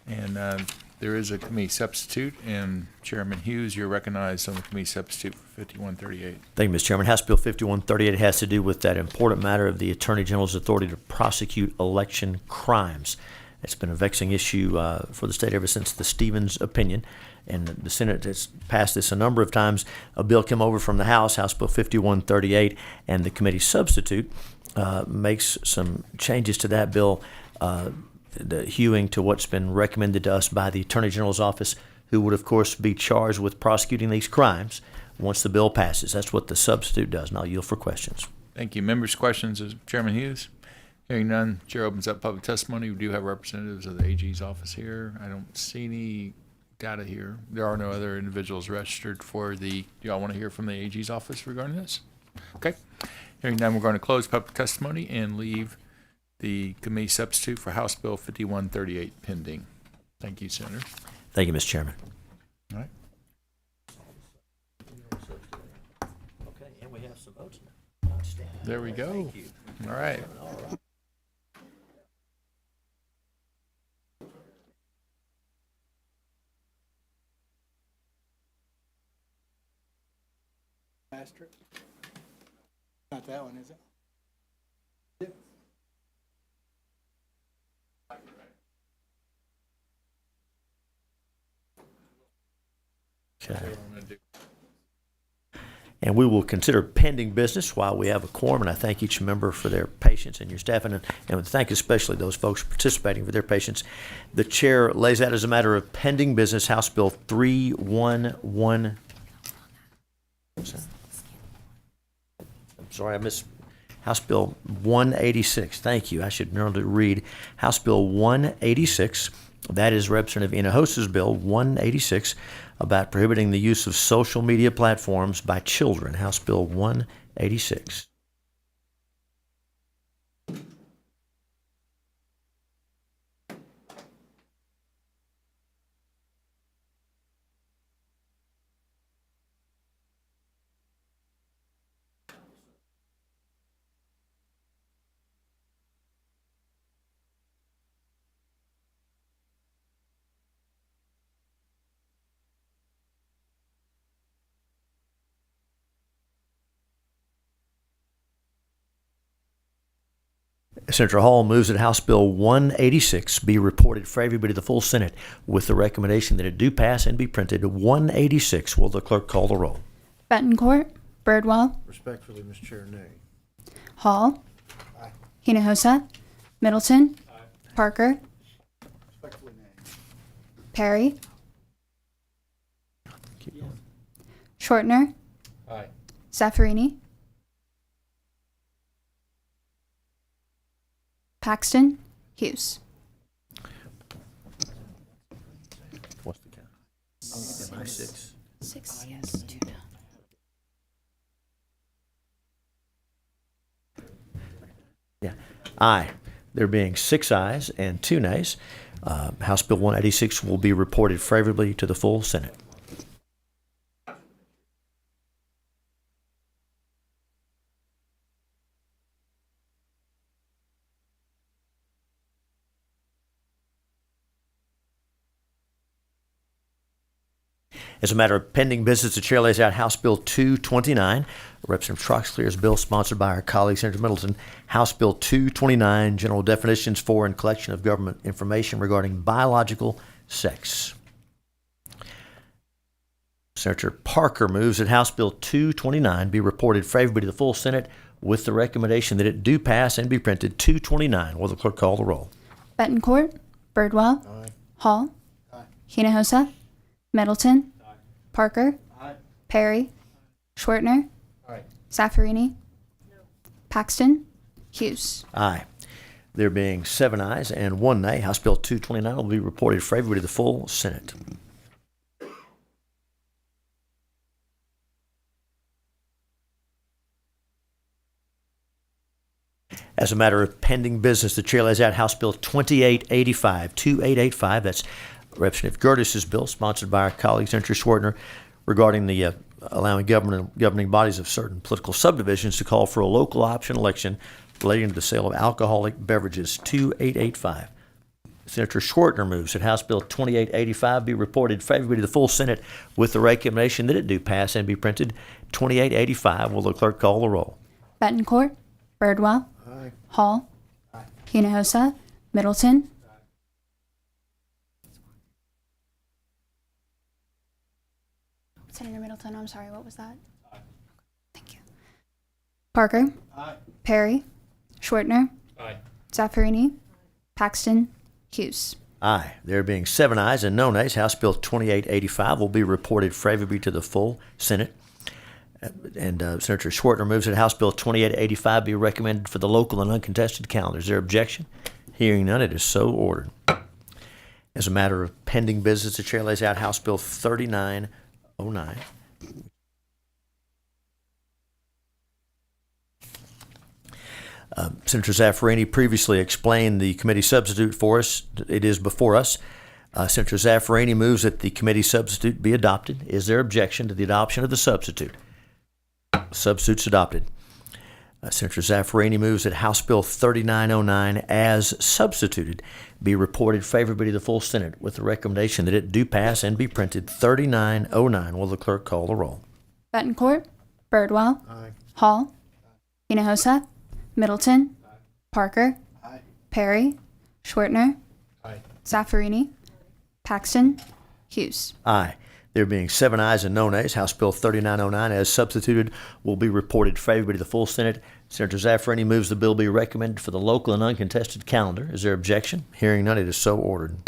and there is a committee substitute, and Chairman Hughes, you're recognized on the committee substitute for 5138.
Thank you, Mr. Chairman. House Bill 5138 has to do with that important matter of the Attorney General's authority to prosecute election crimes. It's been a vexing issue for the state ever since the Stevens opinion, and the Senate has passed this a number of times. A bill came over from the House, House Bill 5138, and the committee substitute makes some changes to that bill, the hewing to what's been recommended to us by the Attorney General's office, who would, of course, be charged with prosecuting these crimes once the bill passes. That's what the substitute does, and I'll yield for questions.
Thank you. Members' questions of Chairman Hughes? Hearing none, chair opens up public testimony. We do have representatives of the AG's office here. I don't see any data here. There are no other individuals registered for the, do y'all want to hear from the AG's office regarding this? Okay. Hearing none, we're going to close public testimony and leave the committee substitute for House Bill 5138 pending. Thank you, Senator.
Thank you, Mr. Chairman.
All right.
Okay, and we have some votes now.
There we go.
Thank you.
All right.
Not that one, is it?
Okay. And we will consider pending business while we have a quorum, and I thank each member for their patience and your staff, and thank especially those folks participating for their patience. The chair lays out as a matter of pending business House Bill 311. I'm sorry, I missed House Bill 186. Thank you. I should normally read House Bill 186. That is Representative Hinojosa's Bill 186 about prohibiting the use of social media platforms by children. House Bill 186. Senator Hall moves that House Bill 186 be reported for everybody to the full Senate with the recommendation that it do pass and be printed. 186. Will the clerk call the roll?
Betancourt, Birdwell,
Respectfully, Mr. Chair, nay.
Hall, Hinojosa, Middleton, Parker, Perry, Shortner, Zaffarini, Paxton, Hughes.
What's the count? Am I six?
6 yes, 2 no.
Yeah. Aye. There being 6 ayes and 2 nays, House Bill 186 will be reported favorably to the full Senate. As a matter of pending business, the chair lays out House Bill 229, Representative Troxclear's bill sponsored by our colleague Senator Middleton. House Bill 229, general definitions for and collection of government information regarding biological sex. Senator Parker moves that House Bill 229 be reported favorably to the full Senate with the recommendation that it do pass and be printed. 229. Will the clerk call the roll?
Betancourt, Birdwell, Hall, Hinojosa, Middleton, Parker, Perry, Shortner, Zaffarini, Paxton, Hughes.
Aye. There being 7 ayes and 1 nay, House Bill 229 will be reported favorably to the full Senate. As a matter of pending business, the chair lays out House Bill 2885. That's Representative Gertis's bill, sponsored by our colleague Senator Schwertner, regarding the allowing governing bodies of certain political subdivisions to call for a local option election relating to the sale of alcoholic beverages. 2885. Senator Schwertner moves that House Bill 2885 be reported favorably to the full Senate with the recommendation that it do pass and be printed. 2885. Will the clerk call the roll?
Betancourt, Birdwell, Hall, Hinojosa, Middleton, Senator Middleton, I'm sorry, what was that? Thank you. Parker, Perry, Schwertner, Zaffarini, Paxton, Hughes.
Aye. There being 7 ayes and no nays, House Bill 2885 will be reported favorably to the full Senate. And Senator Schwertner moves that House Bill 2885 be recommended for the local and uncontested calendar. Is there objection? Hearing none, it is so ordered. As a matter of pending business, the chair lays out House Bill 3909. Senator Zaffarini previously explained the committee substitute for us. It is before us. Senator Zaffarini moves that the committee substitute be adopted. Is there objection to the adoption of the substitute? Substitute's adopted. Senator Zaffarini moves that House Bill 3909, as substituted, be reported favorably to the full Senate with the recommendation that it do pass and be printed. 3909. Will the clerk call the roll?
Betancourt, Birdwell, Hall, Hinojosa, Middleton, Parker, Perry, Schwertner, Zaffarini, Paxton, Hughes.
Aye. There being 7 ayes and no nays, House Bill 3909, as substituted, will be reported favorably to the full Senate. Senator Zaffarini moves the bill be recommended for the local and uncontested calendar. Is there objection? Hearing none, it is so ordered.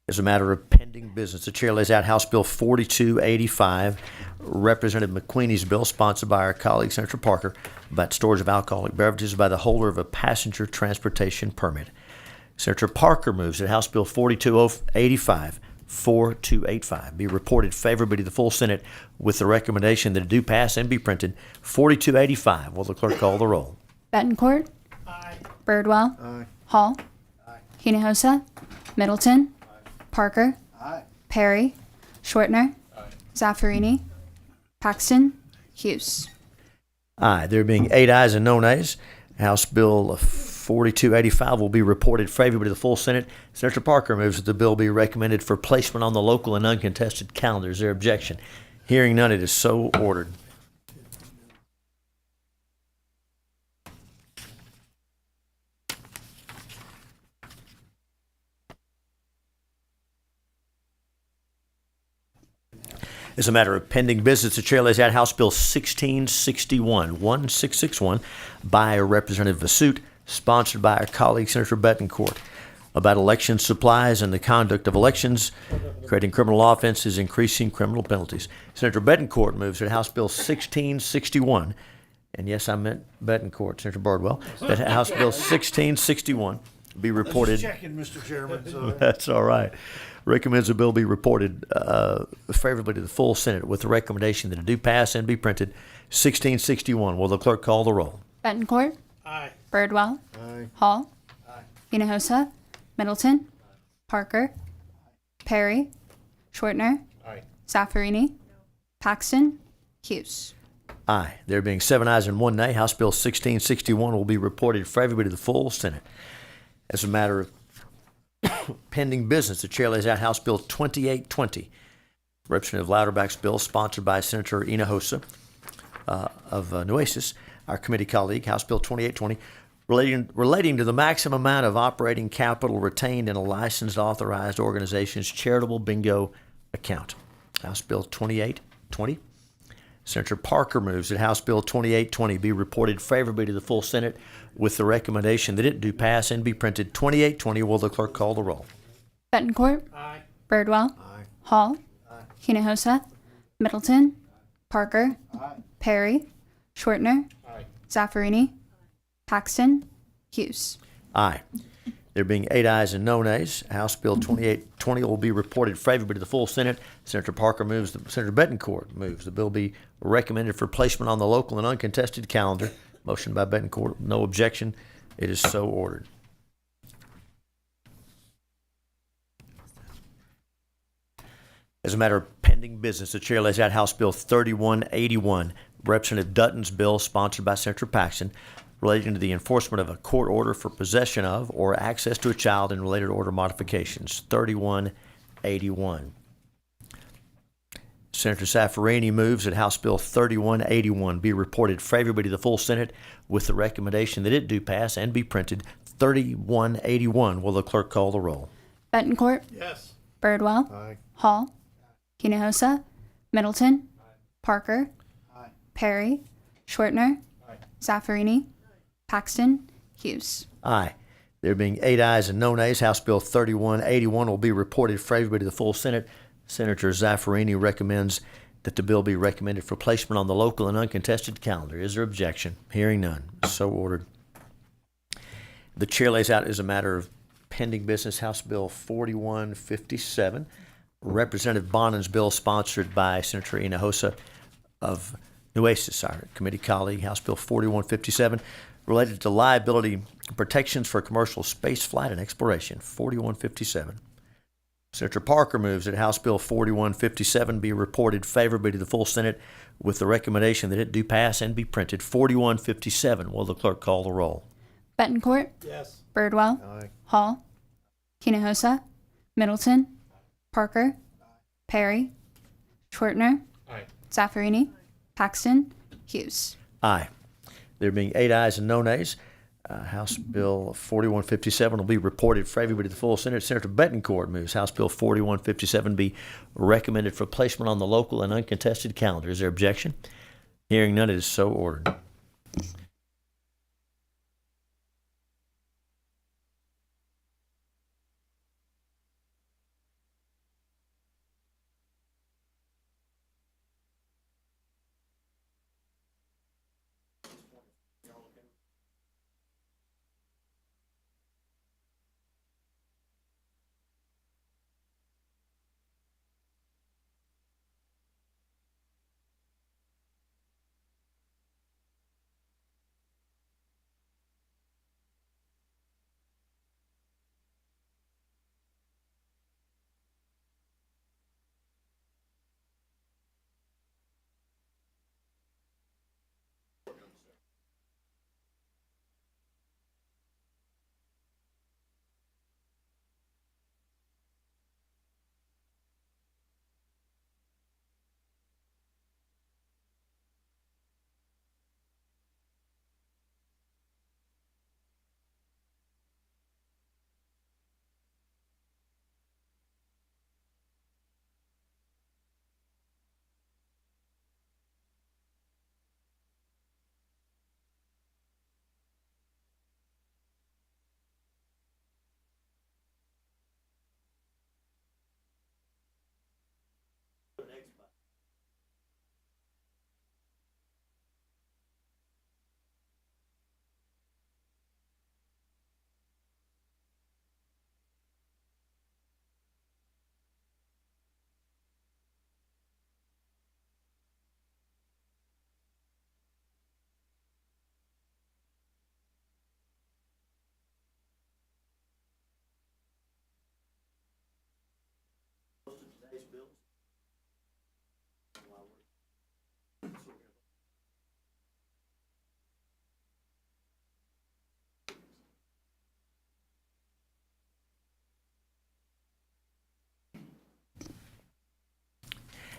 As a matter of pending business, the chair lays out House Bill 4285, Representative McQueenie's bill, sponsored by our colleague Senator Parker, about storage of alcoholic beverages by the holder of a passenger transportation permit. Senator Parker moves that House Bill 4285 be reported favorably to the full Senate with the recommendation that it do pass and be printed. 4285. Will the clerk call the roll?
Betancourt, Birdwell, Hall, Hinojosa, Middleton, Parker, Perry, Schwertner, Zaffarini, Paxton, Hughes.
Aye. There being 8 ayes and no nays, House Bill 4285 will be reported favorably to the full Senate. Senator Parker moves that the bill be recommended for placement on the local and uncontested calendar. Is there objection? Hearing none, it is so ordered. As a matter of pending business, the chair lays out House Bill 1661 by Representative Vasut, sponsored by our colleague Senator Betancourt, about election supplies and the conduct of elections, creating criminal offenses, increasing criminal penalties. Senator Betancourt moves that House Bill 1661, and yes, I meant Betancourt, Senator Bardwell, that House Bill 1661 be reported.
Just checking, Mr. Chairman. So.
That's all right. Recommends the bill be reported favorably to the full Senate with the recommendation that it do pass and be printed. 1661. Will the clerk call the roll?
Betancourt, Birdwell, Hall, Hinojosa, Middleton, Parker, Perry, Schwertner, Zaffarini, Paxton, Hughes.
Aye. There being 7 ayes and 1 nay, House Bill 1661 will be reported favorably to the full Senate. As a matter of pending business, the chair lays out House Bill 2820, Representative Louderback's bill, sponsored by Senator Hinojosa of Nueces, our committee colleague. House Bill 2820, relating to the maximum amount of operating capital retained in a licensed authorized organization's charitable bingo account. House Bill 2820. Senator Parker moves that House Bill 2820 be reported favorably to the full Senate with the recommendation that it do pass and be printed. 2820. Will the clerk call the roll?
Betancourt, Birdwell, Hall, Hinojosa, Middleton, Parker, Perry, Schwertner, Zaffarini, Paxton, Hughes.
Aye. There being 8 ayes and no nays, House Bill 2820 will be reported favorably to the full Senate. Senator Parker moves, Senator Betancourt moves the bill be recommended for placement on the local and uncontested calendar. Motion by Bettencourt, no objection. It is so ordered. As a matter of pending business, the chair lays out House Bill 3181, Representative Dutton's bill sponsored by Senator Paxton, relating to the enforcement of a court order for possession of or access to a child and related order modifications. 3181. Senator Zaffarini moves that House Bill 3181 be reported favorably to the full Senate with the recommendation that it do pass and be printed. 3181. Will the clerk call the roll?
Bettencourt.
Yes.
Birdwell.
Aye.
Hall. Hinojosa. Middleton. Parker. Perry. Schwartner. Zaffarini. Paxton. Hughes.
Aye. There being 8 ayes and no nays, House Bill 3181 will be reported favorably to the full Senate. Senator Zaffarini recommends that the bill be recommended for placement on the local and uncontested calendar. Is there objection? Hearing none. So ordered. The chair lays out as a matter of pending business House Bill 4157, Representative Bonin's bill sponsored by Senator Hinojosa of Nueces, our committee colleague. House Bill 4157, related to liability protections for commercial space flight and exploration. 4157. Senator Parker moves that House Bill 4157 be reported favorably to the full Senate with the recommendation that it do pass and be printed. 4157. Will the clerk call the roll?
Bettencourt.
Yes.
Birdwell.
Aye.
Hall. Hinojosa. Middleton. Parker. Perry. Schwartner. Zaffarini. Paxton. Hughes.
Aye. There being 8 ayes and no nays, House Bill 4157 will be reported favorably to the full Senate. Senator Bettencourt moves House Bill 4157 be recommended for placement on the local and uncontested calendar. Is there objection? Hearing none, it is so ordered.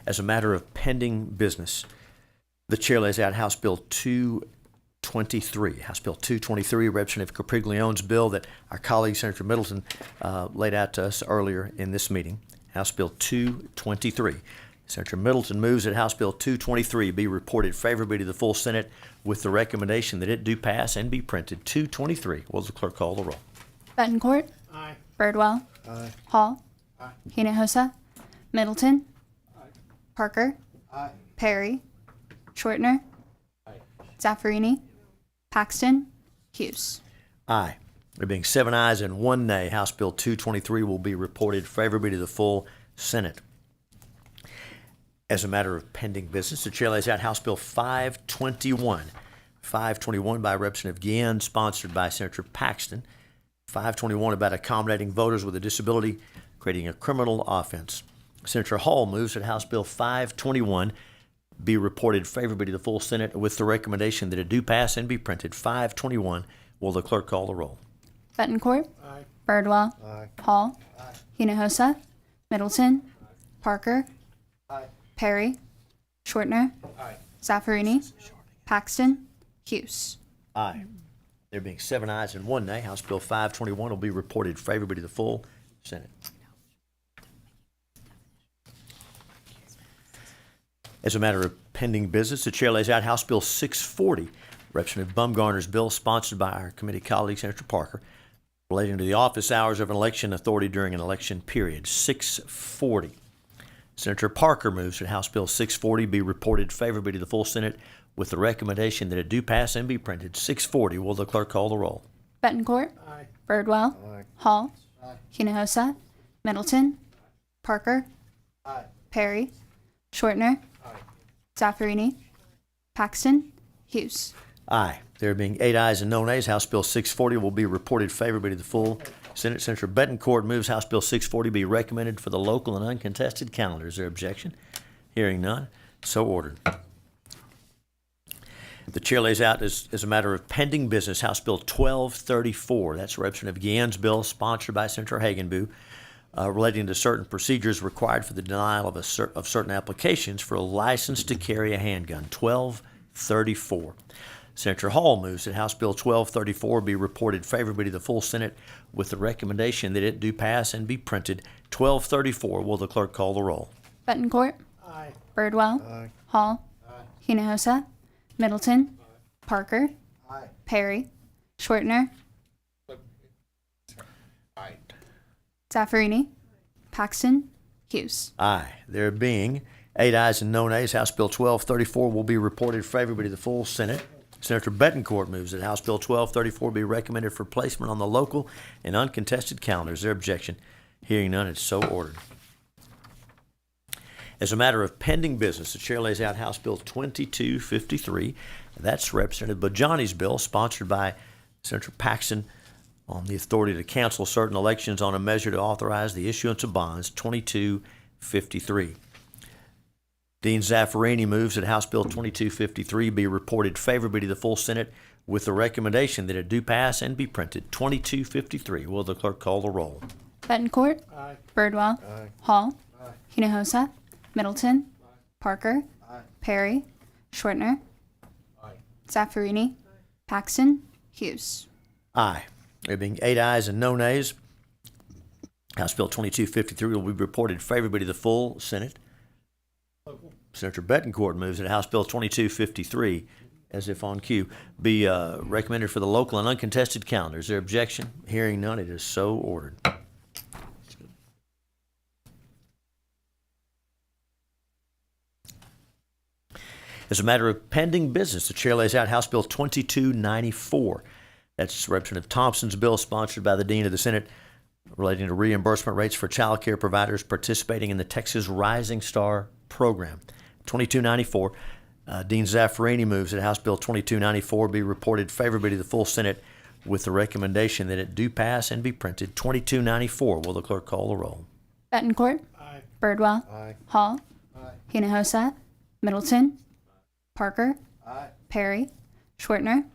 As a matter of pending business, the chair lays out House Bill 223. House Bill 223, Representative Capriglione's bill that our colleague Senator Middleton laid out to us earlier in this meeting. House Bill 223. Senator Middleton moves that House Bill 223 be reported favorably to the full Senate with the recommendation that it do pass and be printed. 223. Will the clerk call the roll?
Bettencourt.
Aye.
Birdwell.
Aye.
Hall.
Aye.
Hinojosa. Middleton. Parker.
Aye.
Perry. Schwartner. Zaffarini. Paxton. Hughes.
Aye. There being 7 ayes and 1 nay, House Bill 223 will be reported favorably to the full Senate. As a matter of pending business, the chair lays out House Bill 521, 521 by Representative Guillen, sponsored by Senator Paxton. 521 about accommodating voters with a disability, creating a criminal offense. Senator Hall moves that House Bill 521 be reported favorably to the full Senate with the recommendation that it do pass and be printed. 521. Will the clerk call the roll?
Bettencourt. Aye. Birdwell. Aye. Hall. Aye. Hinojosa. Middleton. Parker. Aye. Perry. Shortner. Aye. Zaffarini. Paxton. Hughes.
Aye. There being 7 ayes and 1 nay, House Bill 521 will be reported favorably to the full Senate. As a matter of pending business, the chair lays out House Bill 640, Representative Bumgarner's bill, sponsored by our committee colleague, Senator Parker, relating to the office hours of an election authority during an election period. 640. Senator Parker moves that House Bill 640 be reported favorably to the full Senate with the recommendation that it do pass and be printed. 640. Will the clerk call the roll?
Bettencourt. Aye. Birdwell. Aye. Hall. Aye. Hinojosa. Middleton. Parker. Aye. Perry. Shortner. Aye. Zaffarini. Paxton. Hughes.
Aye. There being 8 ayes and no nays, House Bill 640 will be reported favorably to the full Senate. Senator Bettencourt moves House Bill 640 be recommended for the local and uncontested calendar. Is there objection? Hearing none, so ordered. The chair lays out as a matter of pending business House Bill 1234. That's Representative Guillen's bill, sponsored by Senator Hagenbu, relating to certain procedures required for the denial of certain applications for a license to carry a handgun. 1234. Senator Hall moves that House Bill 1234 be reported favorably to the full Senate with the recommendation that it do pass and be printed. 1234. Will the clerk call the roll?
Bettencourt. Aye. Birdwell. Aye. Hall. Aye. Hinojosa. Middleton. Aye. Parker. Aye. Perry. Shortner. Aye. Zaffarini. Paxton. Hughes.
Aye. There being 8 ayes and no nays, House Bill 1234 will be reported favorably to the full Senate. Senator Bettencourt moves that House Bill 1234 be recommended for placement on the local and uncontested calendar. Is there objection? Hearing none, it's so ordered. As a matter of pending business, the chair lays out House Bill 2253. That's Representative Bajani's bill, sponsored by Senator Paxton, on the authority to cancel certain elections on a measure to authorize the issuance of bonds. 2253. Dean Zaffarini moves that House Bill 2253 be reported favorably to the full Senate with the recommendation that it do pass and be printed. 2253. Will the clerk call the roll?
Bettencourt. Aye. Birdwell. Aye. Hall. Aye. Hinojosa. Middleton. Aye. Parker. Aye. Perry. Shortner. Aye. Zaffarini. Paxton. Hughes.
Aye. There being 8 ayes and no nays, House Bill 2253 will be reported favorably to the full Senate. Senator Bettencourt moves that House Bill 2253, as if on cue, be recommended for the local and uncontested calendar. Is there objection? Hearing none, it is so ordered. As a matter of pending business, the chair lays out House Bill 2294. That's Representative Thompson's bill, sponsored by the Dean of the Senate, relating to reimbursement rates for child care providers participating in the Texas Rising Star program. 2294. Dean Zaffarini moves that House Bill 2294 be reported favorably to the full Senate with the recommendation that it do pass and be printed. 2294. Will the clerk call the roll?
Bettencourt. Aye. Birdwell. Aye. Hall. Aye. Hinojosa. Middleton. Parker. Aye. Perry. Shortner.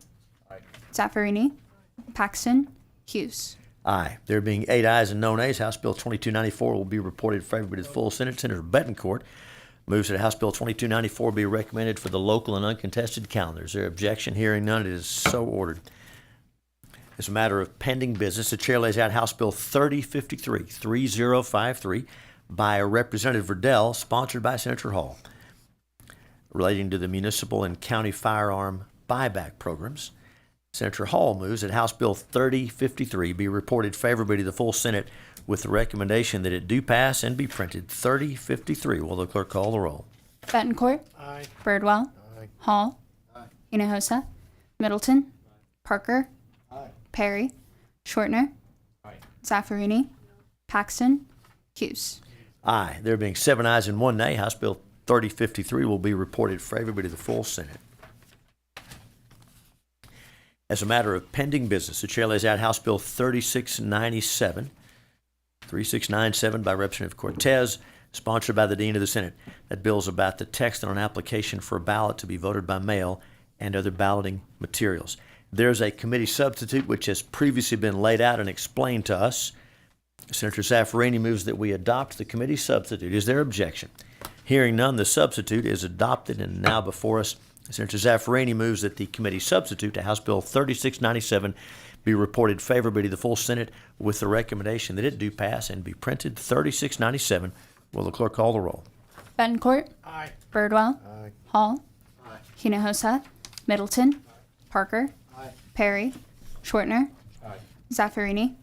Aye. Zaffarini. Paxton. Hughes.
Aye. There being 8 ayes and no nays, House Bill 2294 will be reported favorably to the full Senate. Senator Bettencourt moves that House Bill 2294 be recommended for the local and uncontested calendar. Is there objection? Hearing none, it is so ordered. As a matter of pending business, the chair lays out House Bill 3053 by Representative Verdell, sponsored by Senator Hall, relating to the municipal and county firearm buyback programs. Senator Hall moves that House Bill 3053 be reported favorably to the full Senate with the recommendation that it do pass and be printed. 3053. Will the clerk call the roll?
Bettencourt. Aye. Birdwell. Aye. Hall. Aye. Hinojosa. Middleton. Aye. Parker. Aye. Perry. Shortner. Aye. Zaffarini. Paxton. Hughes.
Aye. There being 7 ayes and 1 nay, House Bill 3053 will be reported favorably to the full Senate. As a matter of pending business, the chair lays out House Bill 3697 by Representative Cortez, sponsored by the Dean of the Senate. That bill is about the text on an application for a ballot to be voted by mail and other balloting materials. There's a committee substitute which has previously been laid out and explained to us. Senator Zaffarini moves that we adopt the committee substitute. Is there objection? Hearing none, the substitute is adopted and now before us. Senator Zaffarini moves that the committee substitute to House Bill 3697 be reported favorably to the full Senate with the recommendation that it do pass and be printed. 3697. Will the clerk call the roll?
Betancourt.
Aye.
Birdwell. Aye. Hall.
Aye.
Hinojosa. Middleton. Parker.
Aye.
Perry. Shortner.
Aye.
Zaffarini.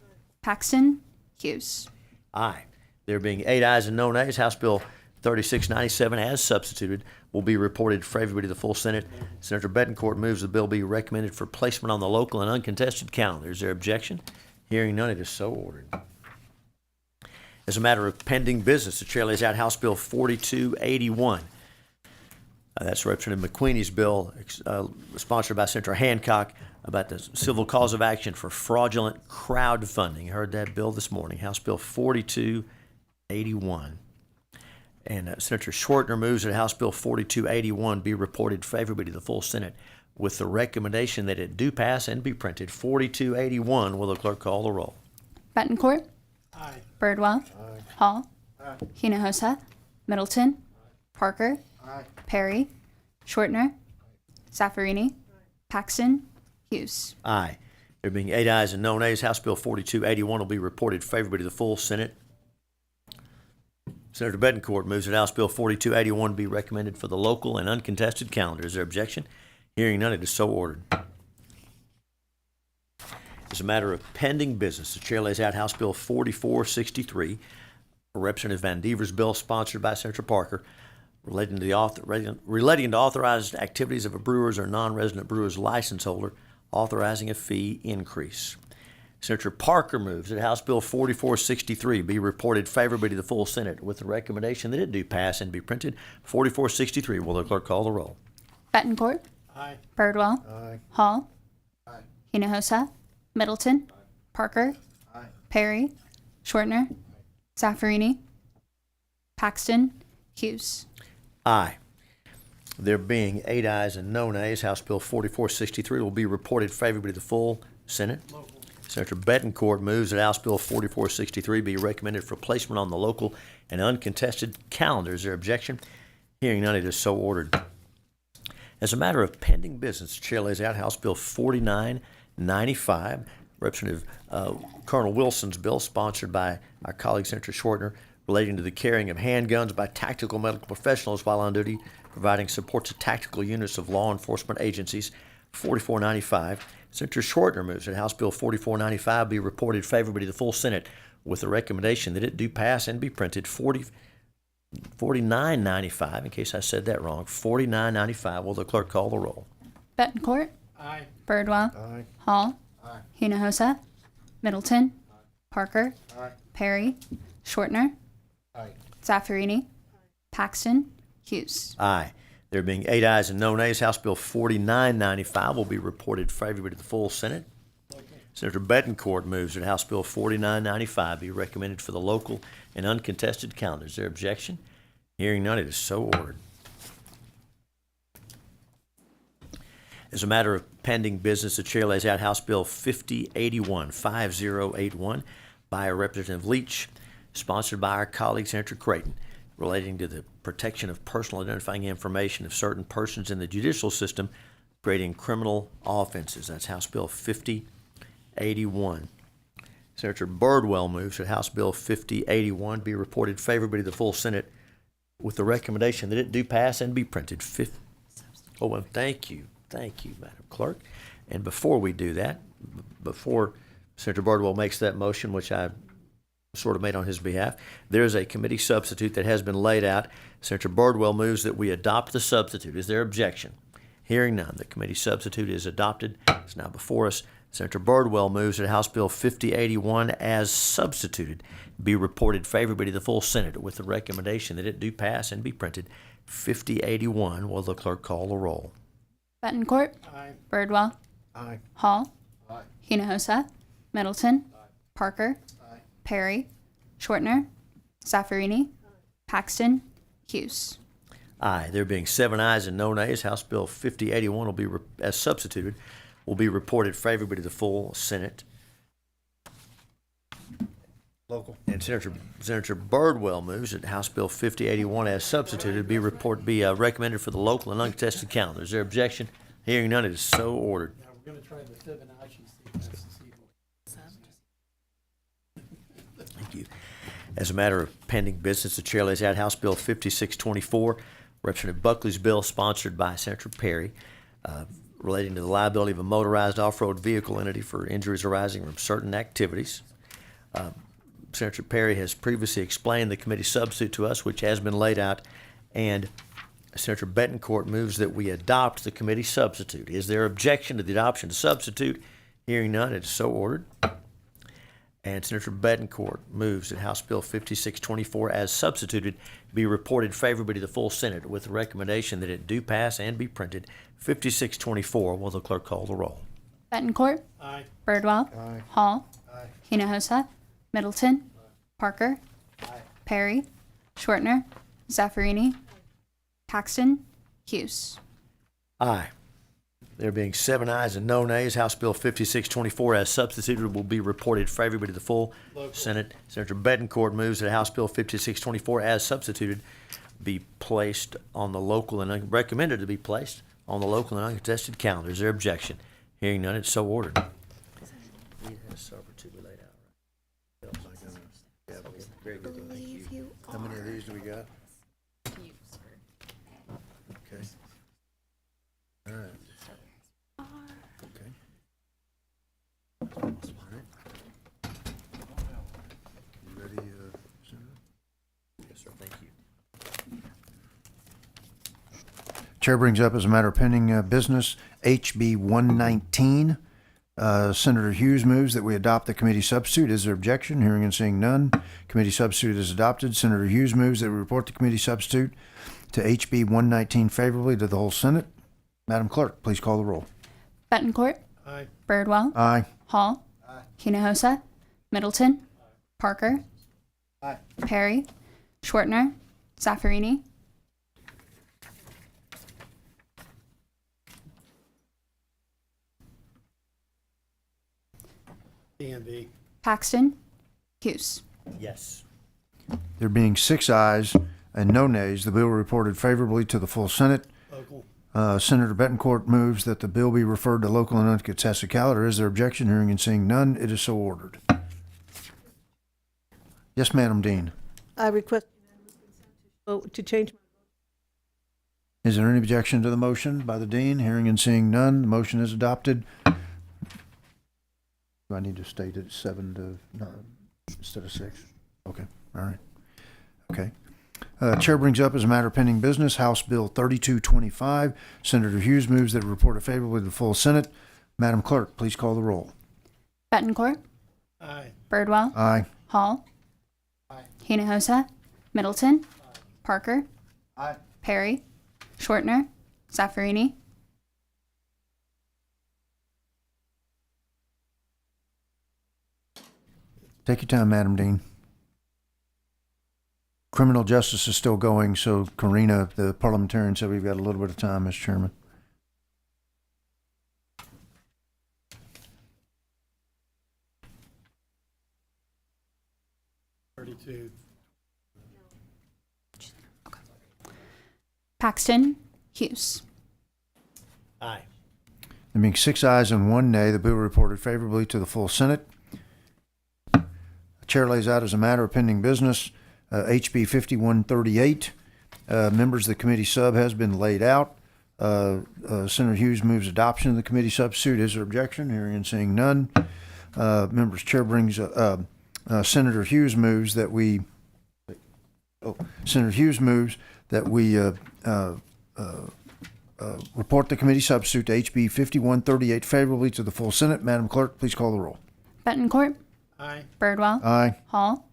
Paxton. Hughes.
Aye. There being 8 ayes and no nays, House Bill 3697 as substituted will be reported favorably to the full Senate. Senator Betancourt moves the bill be recommended for placement on the local and uncontested calendar. Is there objection? Hearing none, it is so ordered. As a matter of pending business, the chair lays out House Bill 4281. That's Representative McQueenie's bill, sponsored by Senator Hancock, about the civil cause of action for fraudulent crowdfunding. Heard that bill this morning, House Bill 4281. And Senator Shortner moves that House Bill 4281 be reported favorably to the full Senate with the recommendation that it do pass and be printed. 4281. Will the clerk call the roll?
Betancourt.
Aye.
Birdwell.
Aye.
Hall.
Aye.
Hinojosa. Middleton. Parker.
Aye.
Perry. Shortner. Zaffarini. Paxton. Hughes.
Aye. There being 8 ayes and no nays, House Bill 4281 will be reported favorably to the full Senate. Senator Betancourt moves that House Bill 4281 be recommended for the local and uncontested calendar. Is there objection? Hearing none, it is so ordered. As a matter of pending business, the chair lays out House Bill 4463, Representative Van Dever's bill, sponsored by Senator Parker, relating to authorized activities of a brewer's or non-resident brewer's license holder, authorizing a fee increase. Senator Parker moves that House Bill 4463 be reported favorably to the full Senate with the recommendation that it do pass and be printed. 4463. Will the clerk call the roll?
Betancourt.
Aye.
Birdwell.
Aye.
Hall.
Aye.
Hinojosa. Middleton. Parker.
Aye.
Perry. Shortner. Zaffarini. Paxton. Hughes.
Aye. There being 8 ayes and no nays, House Bill 4463 will be reported favorably to the full Senate. Senator Betancourt moves that House Bill 4463 be recommended for placement on the local and uncontested calendar. Is there objection? Hearing none, it is so ordered. As a matter of pending business, the chair lays out House Bill 4995, Representative Colonel Wilson's bill, sponsored by our colleague Senator Shortner, relating to the carrying of handguns by tactical medical professionals while on duty, providing support to tactical units of law enforcement agencies. 4495. Senator Shortner moves that House Bill 4495 be reported favorably to the full Senate with the recommendation that it do pass and be printed. 4995, in case I said that wrong. 4995. Will the clerk call the roll?
Betancourt.
Aye.
Birdwell.
Aye.
Hall.
Aye.
Hinojosa. Middleton. Parker.
Aye.
Perry. Shortner.
Aye.
Zaffarini. Paxton. Hughes.
Aye. There being 8 ayes and no nays, House Bill 4995 will be reported favorably to the full Senate. Senator Betancourt moves that House Bill 4995 be recommended for the local and uncontested calendar. Is there objection? Hearing none, it is so ordered. As a matter of pending business, the chair lays out House Bill 5081 by Representative Leach, sponsored by our colleague Senator Creighton, relating to the protection of personal identifying information of certain persons in the judicial system, creating criminal offenses. That's House Bill 5081. Senator Birdwell moves that House Bill 5081 be reported favorably to the full Senate with the recommendation that it do pass and be printed. Well, thank you, Madam Clerk. And before we do that, before Senator Birdwell makes that motion, which I sort of made on his behalf, there is a committee substitute that has been laid out. Senator Birdwell moves that we adopt the substitute. Is there objection? Hearing none, the committee substitute is adopted. It's now before us. Senator Birdwell moves that House Bill 5081 as substituted be reported favorably to the full Senate with the recommendation that it do pass and be printed. 5081. Will the clerk call the roll?
Betancourt.
Aye.
Birdwell.
Aye.
Hall. Hinojosa. Middleton. Parker. Perry. Shortner. Zaffarini. Paxton. Hughes.
Aye. There being 7 ayes and no nays, House Bill 5081 will be, as substituted, will be reported favorably to the full Senate.
Local.
And Senator Birdwell moves that House Bill 5081 as substituted be recommended for the local and uncontested calendar. Is there objection? Hearing none, it is so ordered.
Now, we're going to try the Fibonacci sequence.
Thank you. As a matter of pending business, the chair lays out House Bill 5624, Representative Buckley's bill sponsored by Senator Perry, relating to the liability of a motorized off-road vehicle entity for injuries arising from certain activities. Senator Perry has previously explained the committee substitute to us, which has been laid out, and Senator Betancourt moves that we adopt the committee substitute. Is there objection to the adoption of the substitute? Hearing none, it is so ordered. And Senator Betancourt moves that House Bill 5624 as substituted be reported favorably to the full Senate with the recommendation that it do pass and be printed. 5624, will the clerk call the roll?
Betancourt.
Aye.
Birdwell.
Aye.
Hall.
Aye.
Hinojosa. Middleton. Parker. Perry. Shortner. Zaffarini. Paxton. Hughes.
Aye. There being 7 ayes and no nays, House Bill 5624 as substituted will be reported favorably to the full Senate. Senator Betancourt moves that House Bill 5624 as substituted be placed on the local and recommended to be placed on the local and uncontested calendar. Is there objection? Hearing none, it's so ordered.
How many of these do we got? Okay. All right. Okay. All right. You ready, Senator?
Yes, sir. Thank you.
Chair brings up as a matter of pending business, HB 119. Senator Hughes moves that we adopt the committee substitute. Is there objection? Hearing and seeing none. Committee substitute is adopted. Senator Hughes moves that we report the committee substitute to HB 119 favorably to the whole Senate. Madam Clerk, please call the roll.
Betancourt.
Aye.
Birdwell.
Aye.
Hall. Hinojosa. Middleton. Parker. Perry. Shortner. Zaffarini.
DNV.
Paxton. Hughes.
Yes.
There being 6 ayes and no nays, the bill reported favorably to the full Senate.
Local.
Senator Betancourt moves that the bill be referred to local and uncontested calendar. Is there objection? Hearing and seeing none, it is so ordered. Yes, Madam Dean.
I request vote to change.
Is there any objection to the motion by the Dean? Hearing and seeing none, the motion is adopted. Do I need to state it 7 to 9 instead of 6? Okay, all right. Okay. Chair brings up as a matter of pending business, House Bill 3225. Senator Hughes moves that it report favorably to the full Senate. Madam Clerk, please call the roll.
Betancourt.
Aye.
Birdwell.
Aye.
Hall. Hinojosa. Middleton. Parker. Perry. Shortner. Zaffarini.
Take your time, Madam Dean. Criminal justice is still going, so Karina, the parliamentarian, said we've got a little bit of time, Mr. Chairman.
Paxton. Hughes.
Aye.
There being 6 ayes and 1 nay, the bill reported favorably to the full Senate. The chair lays out as a matter of pending business, HB 5138. Members of the committee sub has been laid out. Senator Hughes moves adoption of the committee substitute. Is there objection? Hearing and seeing none. Members, chair brings, Senator Hughes moves that we, Senator Hughes moves that we report the committee substitute to HB 5138 favorably to the full Senate. Madam Clerk, please call the roll.
Betancourt.
Aye.
Birdwell.
Aye.
Hall.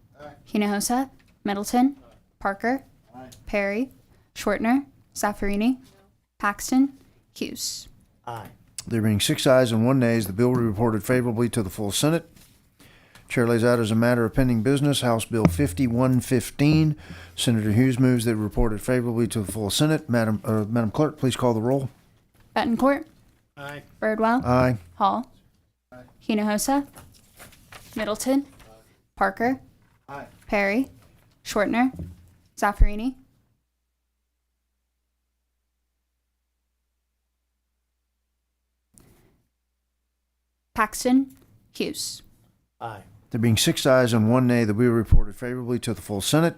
Hinojosa. Middleton. Parker. Perry. Shortner. Zaffarini. Paxton. Hughes.
Aye.
There being 6 ayes and 1 nays, the bill will be reported favorably to the full Senate. Chair lays out as a matter of pending business House Bill 5115. Senator Hughes moves that it be reported favorably to the full Senate. Madam Clerk, please call the roll.
Bettencourt.
Aye.
Birdwell.
Aye.
Hall. Hinojosa. Middleton. Parker. Perry. Shortner. Zaffarini. Paxton. Hughes.
Aye.
There being 6 ayes and 1 nay, the bill reported favorably to the full Senate.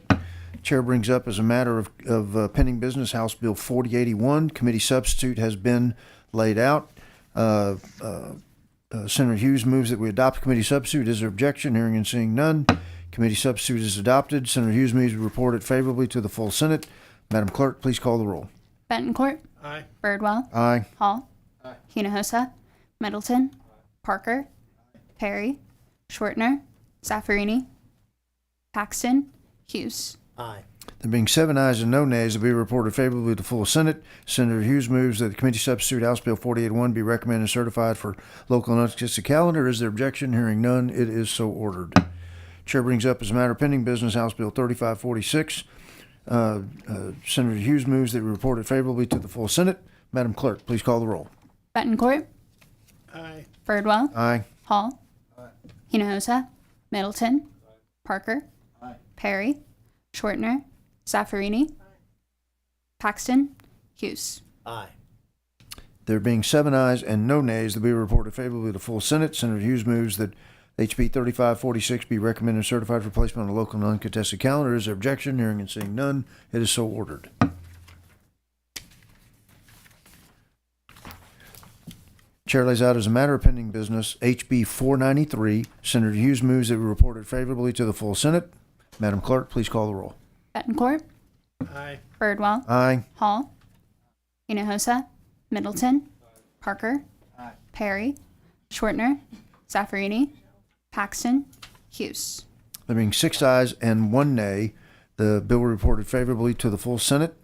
Chair brings up as a matter of pending business House Bill 4081. Committee substitute has been laid out. Senator Hughes moves that we adopt the committee substitute. Is there objection? Hearing and seeing none. Committee substitute is adopted. Senator Hughes moves to report it favorably to the full Senate. Madam Clerk, please call the roll.
Bettencourt.
Aye.
Birdwell.
Aye.
Hall. Hinojosa. Middleton. Parker. Perry. Shortner. Zaffarini. Paxton. Hughes.
Aye.
There being 7 ayes and no nays, the bill reported favorably to the full Senate. Senator Hughes moves that the committee substitute House Bill 4081 be recommended and certified for local and uncontested calendar. Is there objection? Hearing none, it is so ordered. Chair brings up as a matter of pending business House Bill 3546. Senator Hughes moves that it be reported favorably to the full Senate. Madam Clerk, please call the roll.
Bettencourt.
Aye.
Birdwell.
Aye.
Hall. Hinojosa. Middleton. Parker. Perry. Shortner. Zaffarini. Paxton. Hughes.
Aye.
There being 7 ayes and no nays, the bill reported favorably to the full Senate. Senator Hughes moves that HB 3546 be recommended and certified for placement on the local and uncontested calendar. Is there objection? Hearing and seeing none, it is so ordered. Chair lays out as a matter of pending business HB 493. Senator Hughes moves that we report it favorably to the full Senate. Madam Clerk, please call the roll.
Bettencourt.
Aye.
Birdwell.
Aye.
Hall. Hinojosa. Middleton. Parker. Perry. Shortner. Zaffarini. Paxton. Hughes.
There being 6 ayes and 1 nay, the bill reported favorably to the full Senate.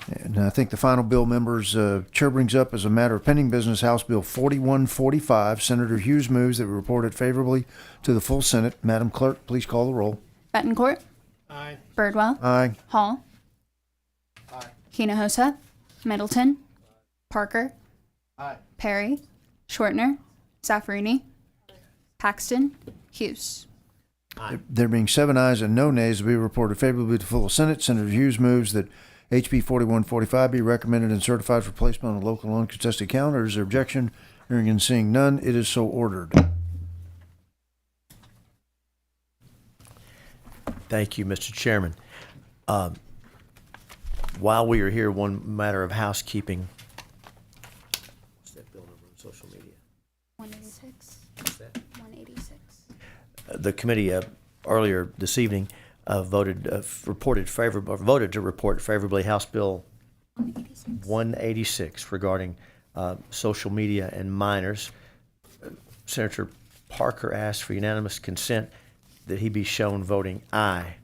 And I think the final bill, members, Chair brings up as a matter of pending business House Bill 4145. Senator Hughes moves that we report it favorably to the full Senate. Madam Clerk, please call the roll.
Bettencourt.
Aye.
Birdwell.
Aye.
Hall. Hinojosa. Middleton. Parker. Perry. Shortner. Zaffarini. Paxton. Hughes.
There being 7 ayes and no nays, the bill reported favorably to the full Senate. Senator Hughes moves that HB 4145 be recommended and certified for placement on the local and uncontested calendar. Is there objection? Hearing and seeing none, it is so ordered.
Thank you, Mr. Chairman. While we are here, one matter of housekeeping. What's that bill number on social media?
186.
What's that?
186.
The committee earlier this evening voted to report favorably House Bill 186 regarding social media and minors. Senator Parker asked for unanimous consent that he be shown voting aye.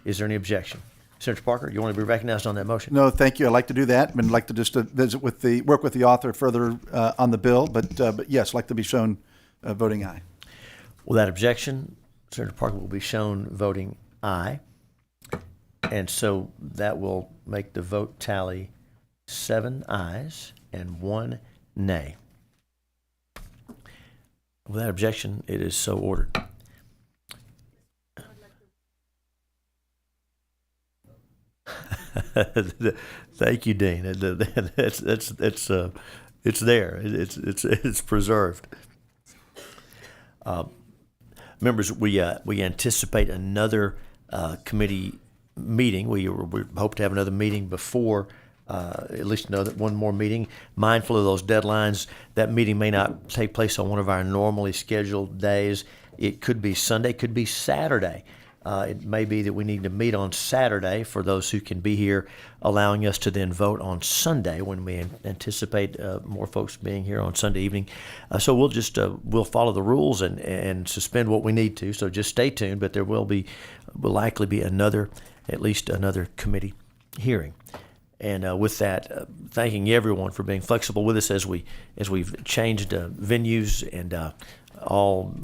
Is there any objection? Senator Parker, you want to be recognized on that motion?
No, thank you. I'd like to do that, and I'd like to just work with the author further on the bill, but yes, I'd like to be shown voting aye.
Without objection, Senator Parker will be shown voting aye. And so that will make the vote tally 7 ayes and 1 nay. Without objection, it is so ordered. Thank you, Dean. It's there. It's preserved. Members, we anticipate another committee meeting. We hope to have another meeting before at least one more meeting. Mindful of those deadlines, that meeting may not take place on one of our normally scheduled days. It could be Sunday, could be Saturday. It may be that we need to meet on Saturday for those who can be here, allowing us to then vote on Sunday when we anticipate more folks being here on Sunday evening. So we'll just we'll follow the rules and suspend what we need to. So just stay tuned. But there will likely be at least another committee hearing. And with that, thanking everyone for being flexible with us as we've changed venues and all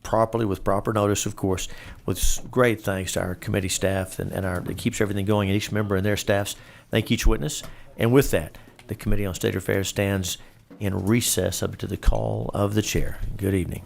properly with proper notice, of course. With great thanks to our committee staff and that keeps everything going, and each member and their staffs. Thank each witness. And with that, the Committee on State Affairs stands in recess up to the call of the chair. Good evening.